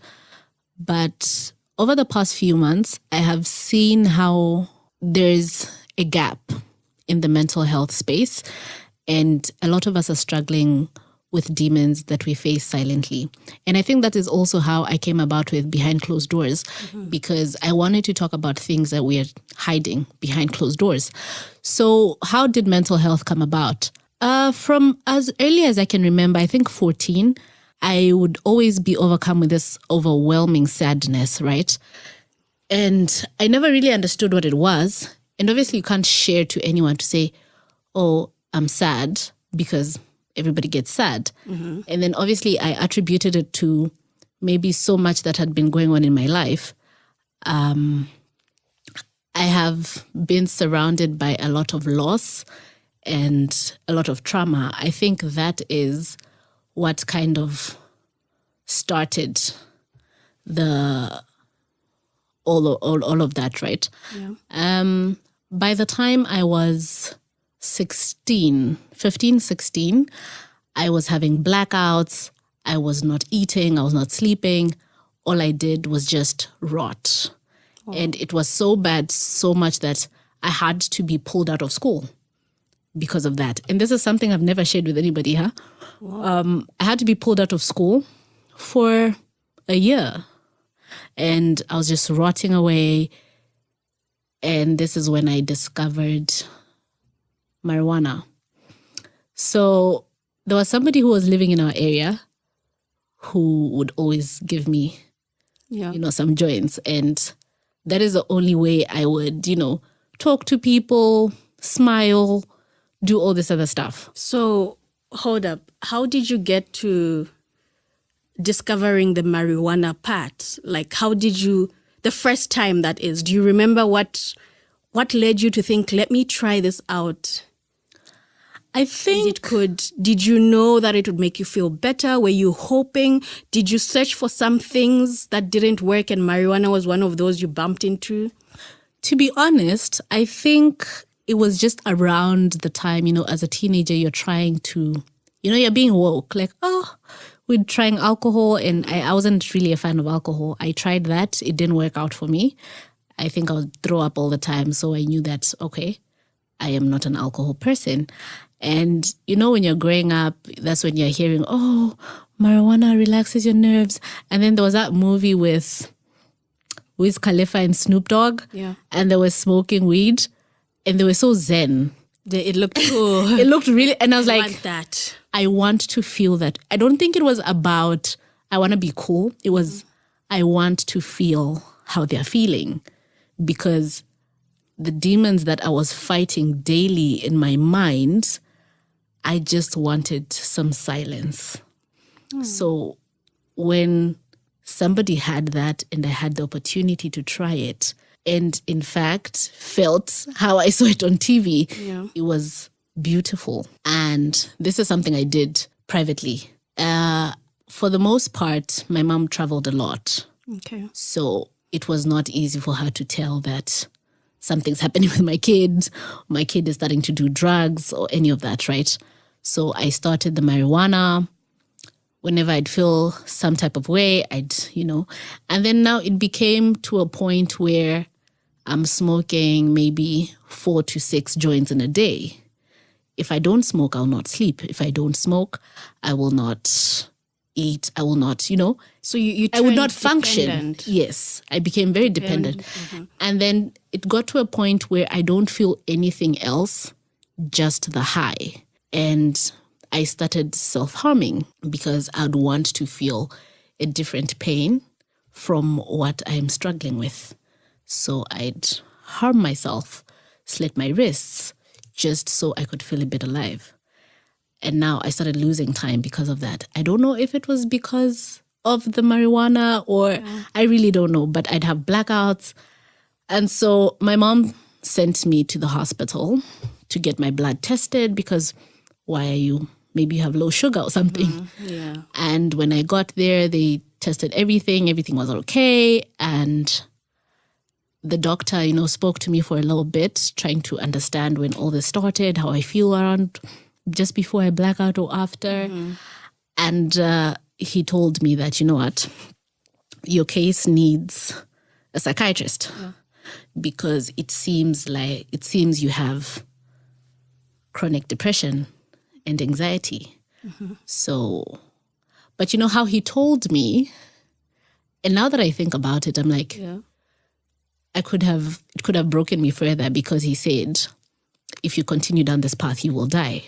But over the past few months, I have seen how there's a gap in the mental health space. And a lot of us are struggling with demons that we face silently. And I think that is also how I came about with Behind Closed Doors, because I wanted to talk about things that we're hiding behind closed doors. So how did mental health come about? From as early as I can remember, I think 14, I would always be overcome with this overwhelming sadness, right? And I never really understood what it was. And obviously you can't share to anyone to say, oh, I'm sad, because everybody gets sad. And then obviously I attributed it to maybe so much that had been going on in my life. I have been surrounded by a lot of loss and a lot of trauma. I think that is what kind of started all of that, right? Yeah. By the time I was 15, 16, I was having blackouts. I was not eating. I was not sleeping. All I did was just rot. Oh. And it was so bad, so much that I had to be pulled out of school because of that. And this is something I've never shared with anybody, huh? Wow. I had to be pulled out of school for a year. And I was just rotting away. And this is when I discovered marijuana. So there was somebody who was living in our area who would always give me, some joints. And that is the only way I would, talk to people, smile, do all this other stuff. So hold up. How did you get to discovering the marijuana part? Like, how did you, the first time that is, do you remember what led you to think, let me try this out? I think did you know that it would make you feel better? Were you hoping? Did you search for some things that didn't work and marijuana was one of those you bumped into? To be honest, I think it was just around the time, as a teenager, you're trying to, you're being woke. Like, we're trying alcohol, and I wasn't really a fan of alcohol. I tried that. It didn't work out for me. I think I would throw up all the time. So I knew that, okay, I am not an alcohol person. And, when you're growing up, that's when you're hearing, oh, marijuana relaxes your nerves. And then there was that movie with Wiz Khalifa and Snoop Dogg. Yeah. And they were smoking weed. And they were so zen. It looked cool. It looked really, and I was like, want that. I want to feel that. I don't think it was about, I want to be cool. It was, I want to feel how they're feeling, because the demons that I was fighting daily in my mind, I just wanted some silence. So when somebody had that and I had the opportunity to try it, and in fact felt how I saw it on TV, it was beautiful. And this is something I did privately. For the most part, my mom traveled a lot. Okay. So it was not easy for her to tell that something's happening with my kid is starting to do drugs or any of that, right? So I started the marijuana. Whenever I'd feel some type of way, and then now it became to a point where I'm smoking maybe 4 to 6 joints in a day. If I don't smoke, I'll not sleep. If I don't smoke, I will not eat. I will not, So you I would not turned function. dependent. Yes, I became very dependent. And then it got to a point where I don't feel anything else, just the high. And I started self-harming because I'd want to feel a different pain from what I'm struggling with. So I'd harm myself, slit my wrists, just so I could feel a bit alive. And now I started losing time because of that. I don't know if it was because of the marijuana or I really don't know, but I'd have blackouts. And so my mom sent me to the hospital to get my blood tested because maybe you have low sugar or something. Yeah. And when I got there, they tested everything was okay. And the doctor, spoke to me for a little bit, trying to understand when all this started, how I feel around just before I black out or after. And he told me that, your case needs a psychiatrist because it seems you have chronic depression and anxiety. So, but how he told me, and now that I think about it, I'm like, it could have broken me further because he said, if you continue down this path, you will die.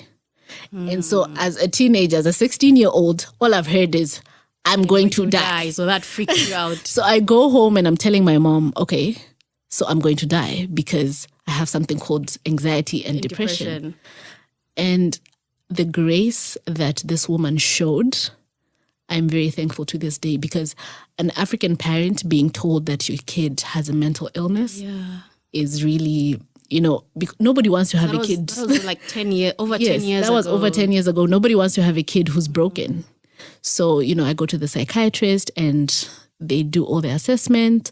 And so as a teenager, as a 16-year-old, all I've heard is, I'm going to die. So that freaks you out. So I go home and I'm telling my mom, okay, so I'm going to die because I have something called anxiety and depression. And the grace that this woman showed, I'm very thankful to this day, because an African parent being told that your kid has a mental illness is really, nobody wants to have a kid. That was like 10 years, over 10 years ago. That was over 10 years ago. Nobody wants to have a kid who's broken. So, I go to the psychiatrist and they do all the assessment.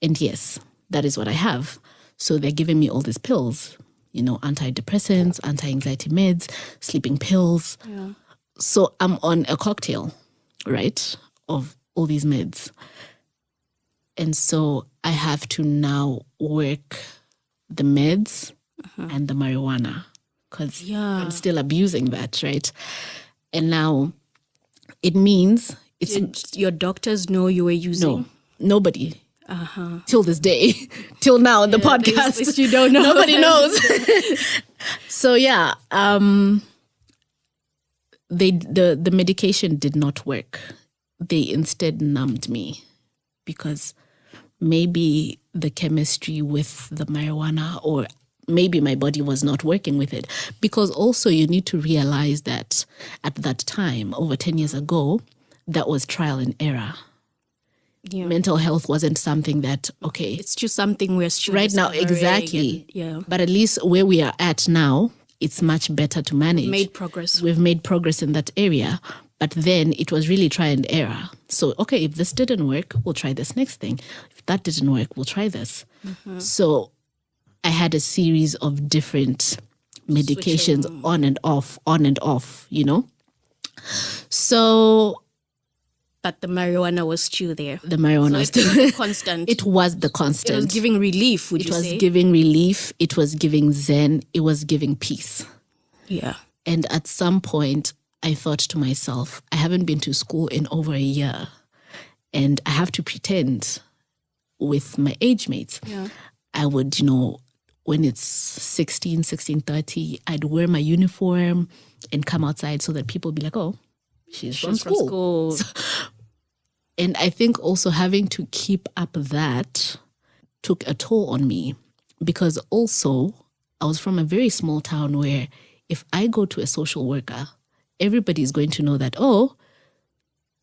And yes, that is what I have. So they're giving me all these pills, antidepressants, anti-anxiety meds, sleeping pills. Yeah. So I'm on a cocktail, right, of all these meds. And so I have to now work the meds and the marijuana because I'm still abusing that, right? And now it means your doctors know you were using? No, nobody. Till this day, till now on the podcast. This you don't know. Nobody knows. So the medication did not work. They instead numbed me because maybe the chemistry with the marijuana, or maybe my body was not working with it. Because also you need to realize that at that time, over 10 years ago, that was trial and error. Yeah. Mental health wasn't something that, okay. It's just something we're still right now, exactly. And, But at least where we are at now, it's much better to manage. We've made progress in that area. But then it was really try and error. So, okay, if this didn't work, we'll try this next thing. If that didn't work, we'll try this. So I had a series of different medications on and off, So... But the marijuana was still there. The marijuana was still constant. It was the constant. It was giving relief, would you say? It was giving relief. It was giving zen. It was giving peace. Yeah. And at some point, I thought to myself, I haven't been to school in over a year. And I have to pretend with my age mates. Yeah. I would, when it's 16:30, I'd wear my uniform and come outside so that people would be like, oh, she's from school. And I think also having to keep up that took a toll on me, because also I was from a very small town where if I go to a social worker, everybody's going to know that, oh,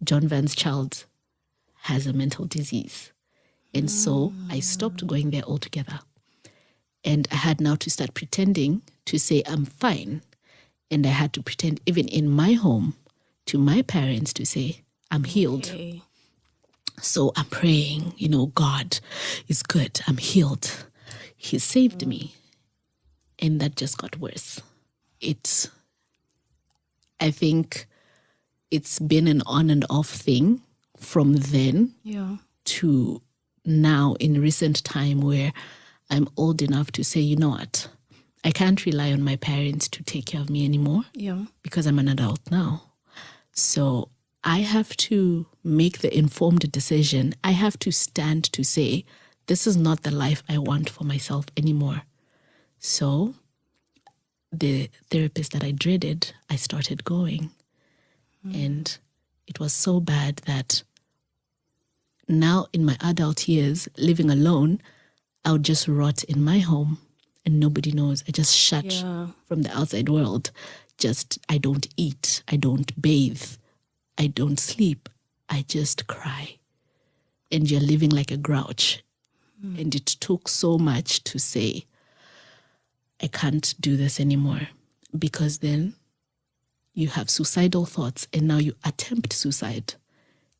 John Van's child has a mental disease. And so I stopped going there altogether. And I had now to start pretending to say I'm fine. And I had to pretend even in my home to my parents to say I'm healed. Okay. So I'm praying, God is good. I'm healed. He saved me. And that just got worse. I think it's been an on and off thing from then to now in recent time, where I'm old enough to say, you know what, I can't rely on my parents to take care of me anymore because I'm an adult now. So I have to make the informed decision. I have to stand to say, this is not the life I want for myself anymore. So the therapist that I dreaded, I started going. And it was so bad that now in my adult years, living alone, I would just rot in my home and nobody knows. I just shut from the outside world. I don't eat. I don't bathe. I don't sleep. I just cry. And you're living like a grouch. And it took so much to say, I can't do this anymore. Because then you have suicidal thoughts and now you attempt suicide.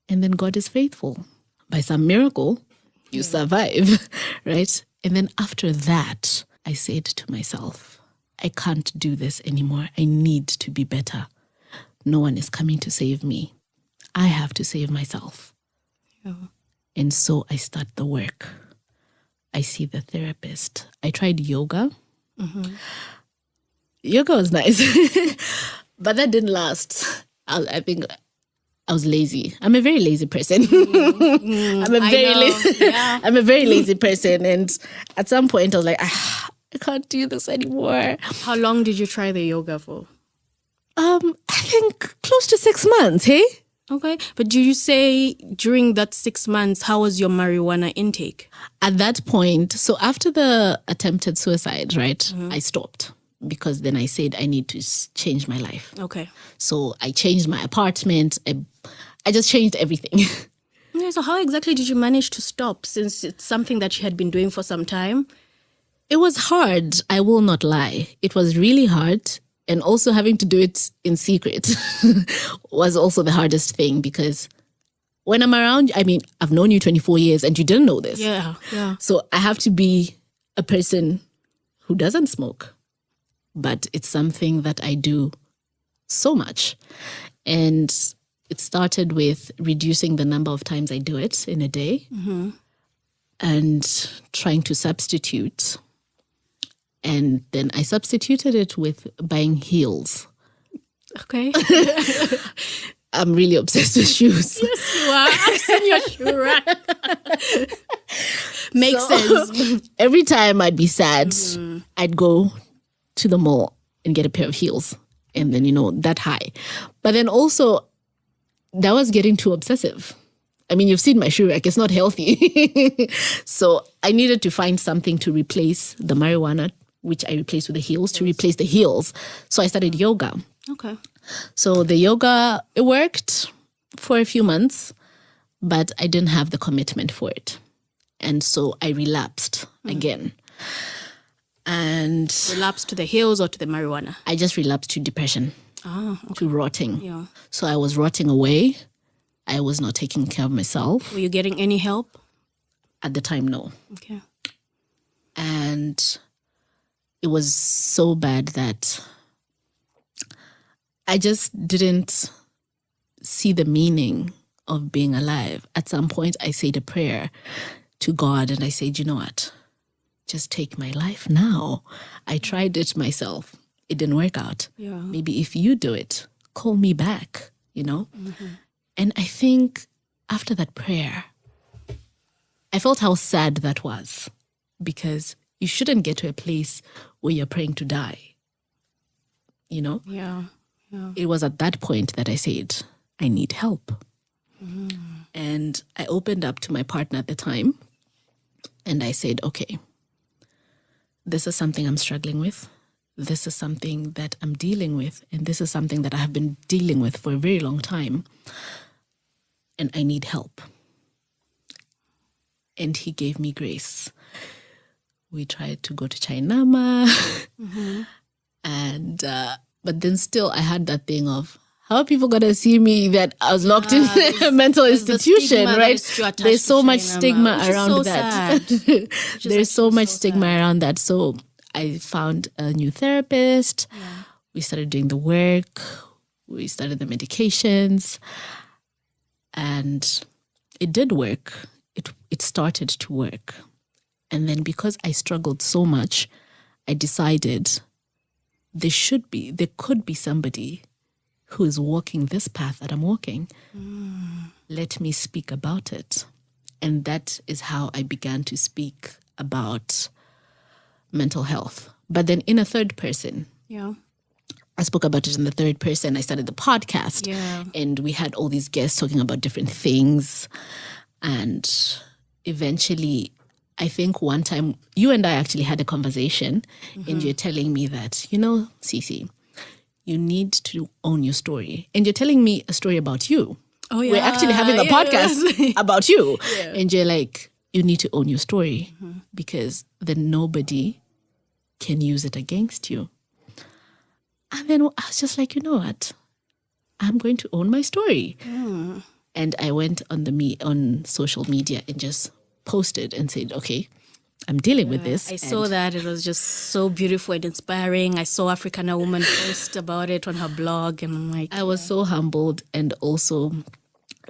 And then God is faithful. By some miracle, you survive, right? And then after that, I said to myself, I can't do this anymore. I need to be better. No one is coming to save me. I have to save myself. And so I start the work. I see the therapist. I tried yoga. Yoga was nice, but that didn't last. I think I was lazy. I'm a very lazy person. I'm a very lazy person. And at some point I was like, I can't do this anymore. How long did you try the yoga for? I think close to 6 months, hey? Okay. But do you say during that 6 months, how was your marijuana intake? At that point, so after the attempted suicide, right, I stopped because then I said I need to change my life. Okay. So I changed my apartment. I just changed everything. Yeah, so how exactly did you manage to stop, since it's something that you had been doing for some time? It was hard. I will not lie. It was really hard. And also having to do it in secret was also the hardest thing, because when I'm around, I've known you 24 years and you didn't know this. Yeah. So I have to be a person who doesn't smoke, but it's something that I do so much. And it started with reducing the number of times I do it in a day and trying to substitute. And then I substituted it with buying heels. Okay. I'm really obsessed with shoes. Yes, you are. I've seen your shoe rack. Makes sense. Every time I'd be sad, I'd go to the mall and get a pair of heels. And then, that high. But then also, that was getting too obsessive. You've seen my shoe rack. It's not healthy. So I needed to find something to replace the marijuana, which I replaced with the heels, to replace the heels. So I started yoga. Okay. So the yoga, it worked for a few months, but I didn't have the commitment for it. And so I relapsed again. And relapsed to the heels or to the marijuana? I just relapsed to depression, to rotting. Yeah. So I was rotting away. I was not taking care of myself. Were you getting any help? At the time, no. Okay. And it was so bad that I just didn't see the meaning of being alive. At some point, I said a prayer to God and I said, you know what? Just take my life now. I tried it myself. It didn't work out. Yeah. Maybe if you do it, call me back, And I think after that prayer, I felt how sad that was, because you shouldn't get to a place where you're praying to die, Yeah. It was at that point that I said, I need help. And I opened up to my partner at the time and I said, okay, this is something I'm struggling with. This is something that I'm dealing with. And this is something that I have been dealing with for a very long time. And I need help. And he gave me grace. We tried to go to Chainama. And, but then still I had that thing of, how are people going to see me that I was locked in a mental institution, right? There's so much stigma around that. There's so much stigma around that. So I found a new therapist. Yeah. We started doing the work. We started the medications. And it did work. It started to work. And then because I struggled so much, I decided there could be somebody who is walking this path that I'm walking. Let me speak about it. And that is how I began to speak about mental health. But then in a third person. Yeah. I spoke about it in the third person. I started the podcast. Yeah. And we had all these guests talking about different things. And eventually, I think one time, you and I actually had a conversation. And you're telling me that, Cece, you need to own your story. And you're telling me a story about you. Oh, yeah. We're actually having a podcast about you. Yeah. And you're like, you need to own your story because then nobody can use it against you. And then I was just like, you know what? I'm going to own my story. And I went on social media and just posted and said, okay, I'm dealing with this. I saw that. It was just so beautiful and inspiring. I saw Africana Woman post about it on her blog. And I'm like... I was so humbled and also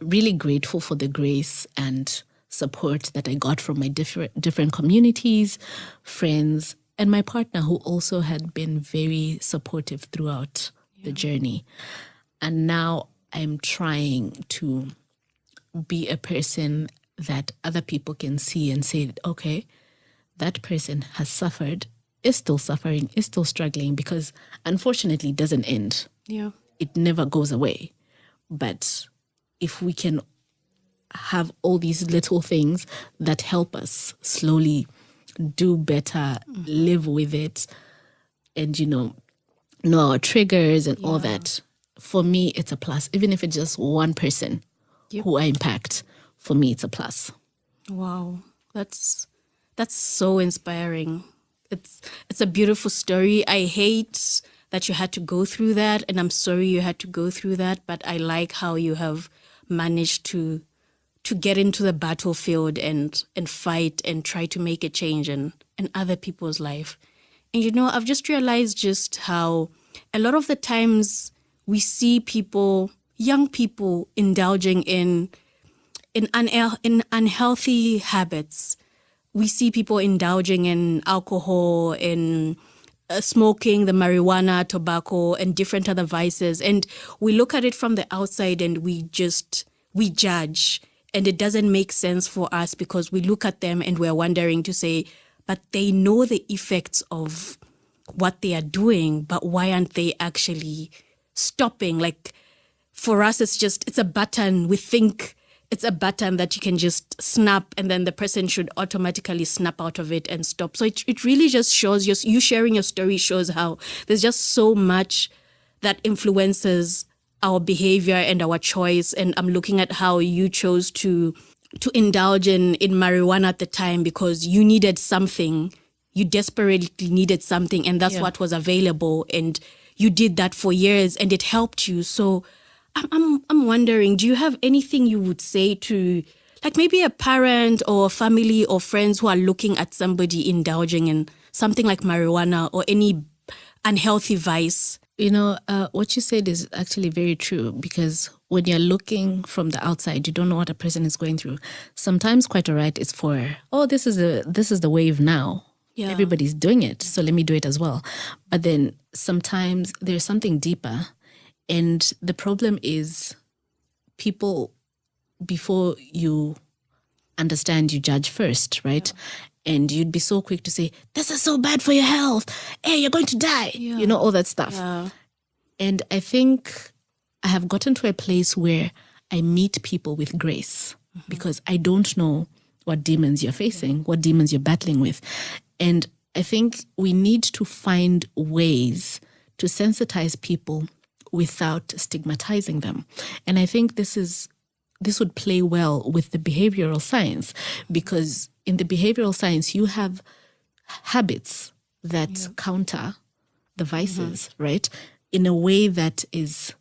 really grateful for the grace and support that I got from my different communities, friends, and my partner who also had been very supportive throughout the journey. And now I'm trying to be a person that other people can see and say, okay, that person has suffered, is still suffering, is still struggling, because unfortunately it doesn't end. Yeah. It never goes away. But if we can have all these little things that help us slowly do better, live with it, and, know our triggers and all that, for me, it's a plus. Even if it's just one person who I impact, for me, it's a plus. Wow. That's so inspiring. It's a beautiful story. I hate that you had to go through that, and I'm sorry you had to go through that, but I like how you have managed to get into the battlefield and fight and try to make a change in other people's life. And I've just realized just how a lot of the times we see people, young people, indulging in unhealthy habits. We see people indulging in alcohol, in smoking, the marijuana, tobacco, and different other vices. And we look at it from the outside and we judge. And it doesn't make sense for us because we look at them and we're wondering to say, but they know the effects of what they are doing, but why aren't they actually stopping? Like, for us, it's a button. We think it's a button that you can just snap and then the person should automatically snap out of it and stop. So it really just shows, you sharing your story shows how there's just so much that influences our behavior and our choice. And I'm looking at how you chose to indulge in marijuana at the time because you needed something. You desperately needed something, and that's what was available. And you did that for years and it helped you. So I'm wondering, do you have anything you would say to, like, maybe a parent or a family or friends who are looking at somebody indulging in something like marijuana or any unhealthy vice? What you said is actually very true, because when you're looking from the outside, you don't know what a person is going through. Sometimes, quite all right, it's for, this is the wave now. Yeah. Everybody's doing it, so let me do it as well. But then sometimes there's something deeper. And the problem is people, before you understand, you judge first, right? Yeah. And you'd be so quick to say, this is so bad for your health. Hey, you're going to die. Yeah. All that stuff. Yeah. And I think I have gotten to a place where I meet people with grace because I don't know what demons you're facing, what demons you're battling with. And I think we need to find ways to sensitize people without stigmatizing them. And I think this would play well with the behavioral science, because in the behavioral science, you have habits that counter the vices, right? In a way that is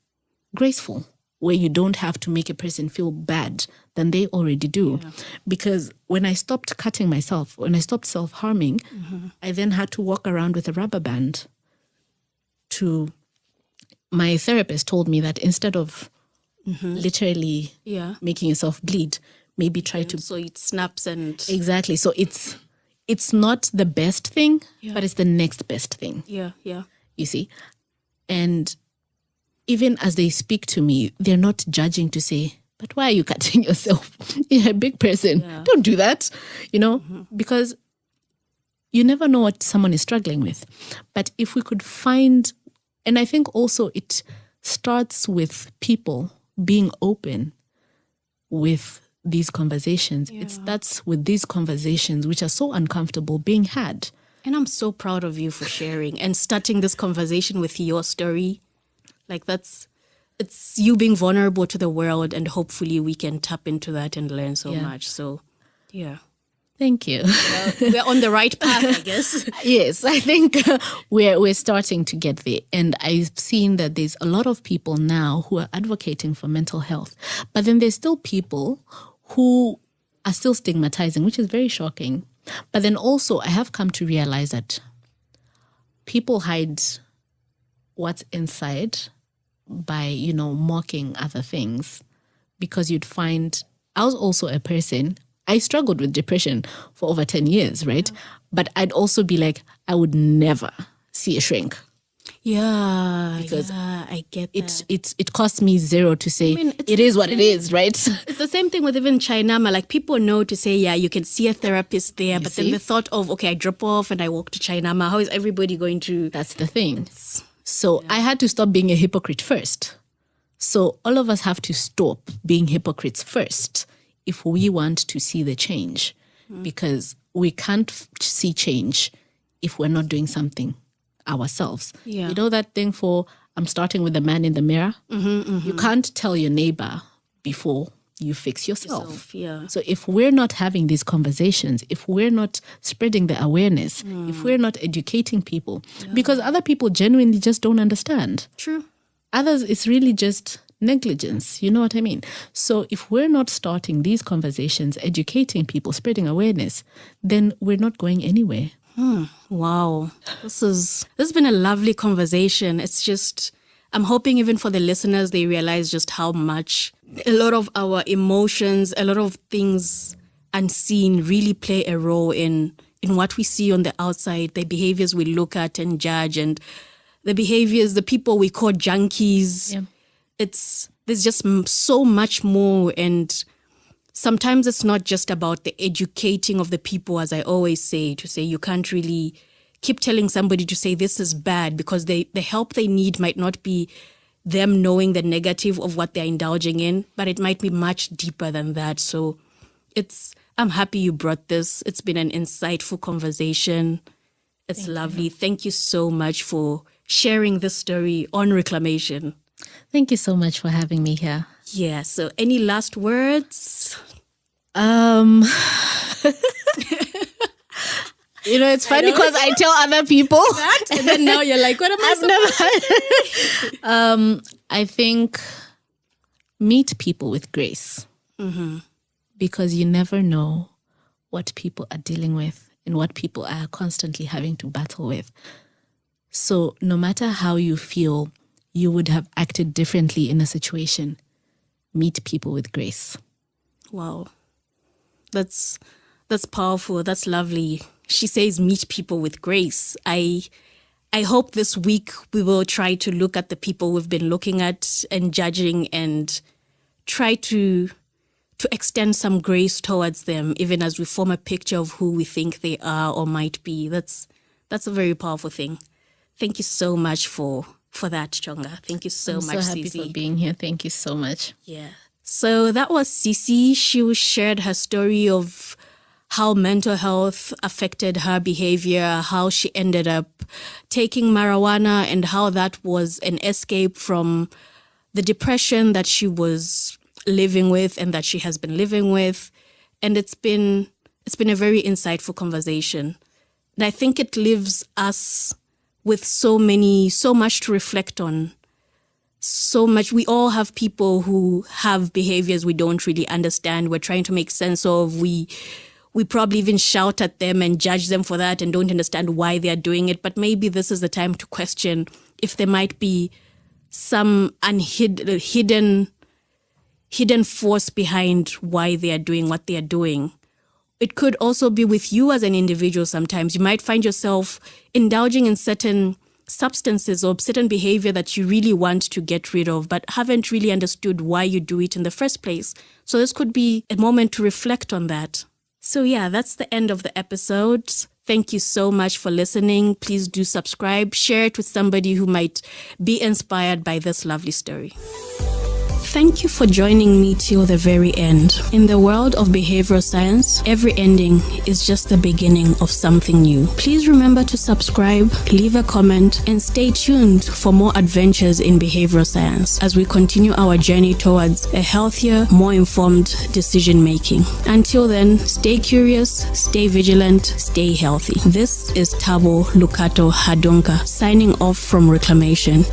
graceful, where you don't have to make a person feel bad than they already do. Yeah. Because when I stopped cutting myself, when I stopped self-harming, I then had to walk around with a rubber band. My therapist told me that instead of literally making yourself bleed, maybe try to... So it snaps and... Exactly. So it's not the best thing, but it's the next best thing. Yeah. You see? And even as they speak to me, they're not judging to say, but why are you cutting yourself? You're a big person. Yeah. Don't do that, because you never know what someone is struggling with. But if we could find, and I think also it starts with people being open with these conversations. Yeah. It starts with these conversations, which are so uncomfortable, being had. And I'm so proud of you for sharing and starting this conversation with your story. Like it's you being vulnerable to the world, and hopefully we can tap into that and learn so much. So, yeah. Thank you. We're on the right path, I guess. Yes, I think we're starting to get there. And I've seen that there's a lot of people now who are advocating for mental health. But then there's still people who are still stigmatizing, which is very shocking. But then also I have come to realize that people hide what's inside by, mocking other things. Because you'd find, I was also a person, I struggled with depression for over 10 years, right? Yeah. But I'd also be like, I would never see a shrink. Yeah, because I get that. It costs me zero to say, it is what it is, right? It's the same thing with even Chainama. Like, people know to say, yeah, you can see a therapist there, but then the thought of, okay, I drop off and I walk to Chainama, how is everybody going to... That's the thing. So I had to stop being a hypocrite first. So all of us have to stop being hypocrites first if we want to see the change, because we can't see change if we're not doing something ourselves. Yeah. You know that thing for, I'm starting with the man in the mirror? You can't tell your neighbor before you fix yourself. Yeah. So if we're not having these conversations, if we're not spreading the awareness, if we're not educating people, because other people genuinely just don't understand. True. Others, it's really just negligence. You know what I mean? So if we're not starting these conversations, educating people, spreading awareness, then we're not going anywhere. Wow. This has been a lovely conversation. It's just, I'm hoping even for the listeners, they realize just how much a lot of our emotions, a lot of things unseen really play a role in what we see on the outside, the behaviors we look at and judge, and the behaviors, the people we call junkies. Yeah. There's just so much more, and sometimes it's not just about the educating of the people, as I always say, to say you can't really keep telling somebody to say this is bad, because the help they need might not be them knowing the negative of what they're indulging in, but it might be much deeper than that. So I'm happy you brought this. It's been an insightful conversation. It's lovely. Thank you so much for sharing this story on Reclamation. Thank you so much for having me here. Yeah, so any last words? It's funny because I tell other people that, and then now you're like, what am I supposed to I think meet people with grace, because you never know what people are dealing with and what people are constantly having to battle with. So no matter how you feel you would have acted differently in a situation, meet people with grace. Wow. That's powerful. That's lovely. She says meet people with grace. I hope this week we will try to look at the people we've been looking at and judging, and try to extend some grace towards them, even as we form a picture of who we think they are or might be. That's a very powerful thing. Thank you so much for that, Chonga. Thank you so much, I'm so happy Cici. for being here. Thank you so much. Yeah. So that was Sisi. She shared her story of how mental health affected her behavior, how she ended up taking marijuana, and how that was an escape from the depression that she was living with and that she has been living with. And it's been a very insightful conversation. And I think it leaves us with so much to reflect on. So much. We all have people who have behaviors we don't really understand. We're trying to make sense of. We probably even shout at them and judge them for that and don't understand why they are doing it. But maybe this is the time to question if there might be some hidden force behind why they are doing what they are doing. It could also be with you as an individual sometimes. You might find yourself indulging in certain substances or certain behavior that you really want to get rid of, but haven't really understood why you do it in the first place. So this could be a moment to reflect on that. So yeah, that's the end of the episode. Thank you so much for listening. Please do subscribe, share it with somebody who might be inspired by this lovely story. Thank you for joining me till the very end. In the world of behavioral science, every ending is just the beginning of something new. Please remember to subscribe, leave a comment, and stay tuned for more adventures in behavioral science as we continue our journey towards a healthier, more informed decision making. Until then, stay curious, stay vigilant, stay healthy. This is Tabo Lukato Hadunka signing off from Reclamation.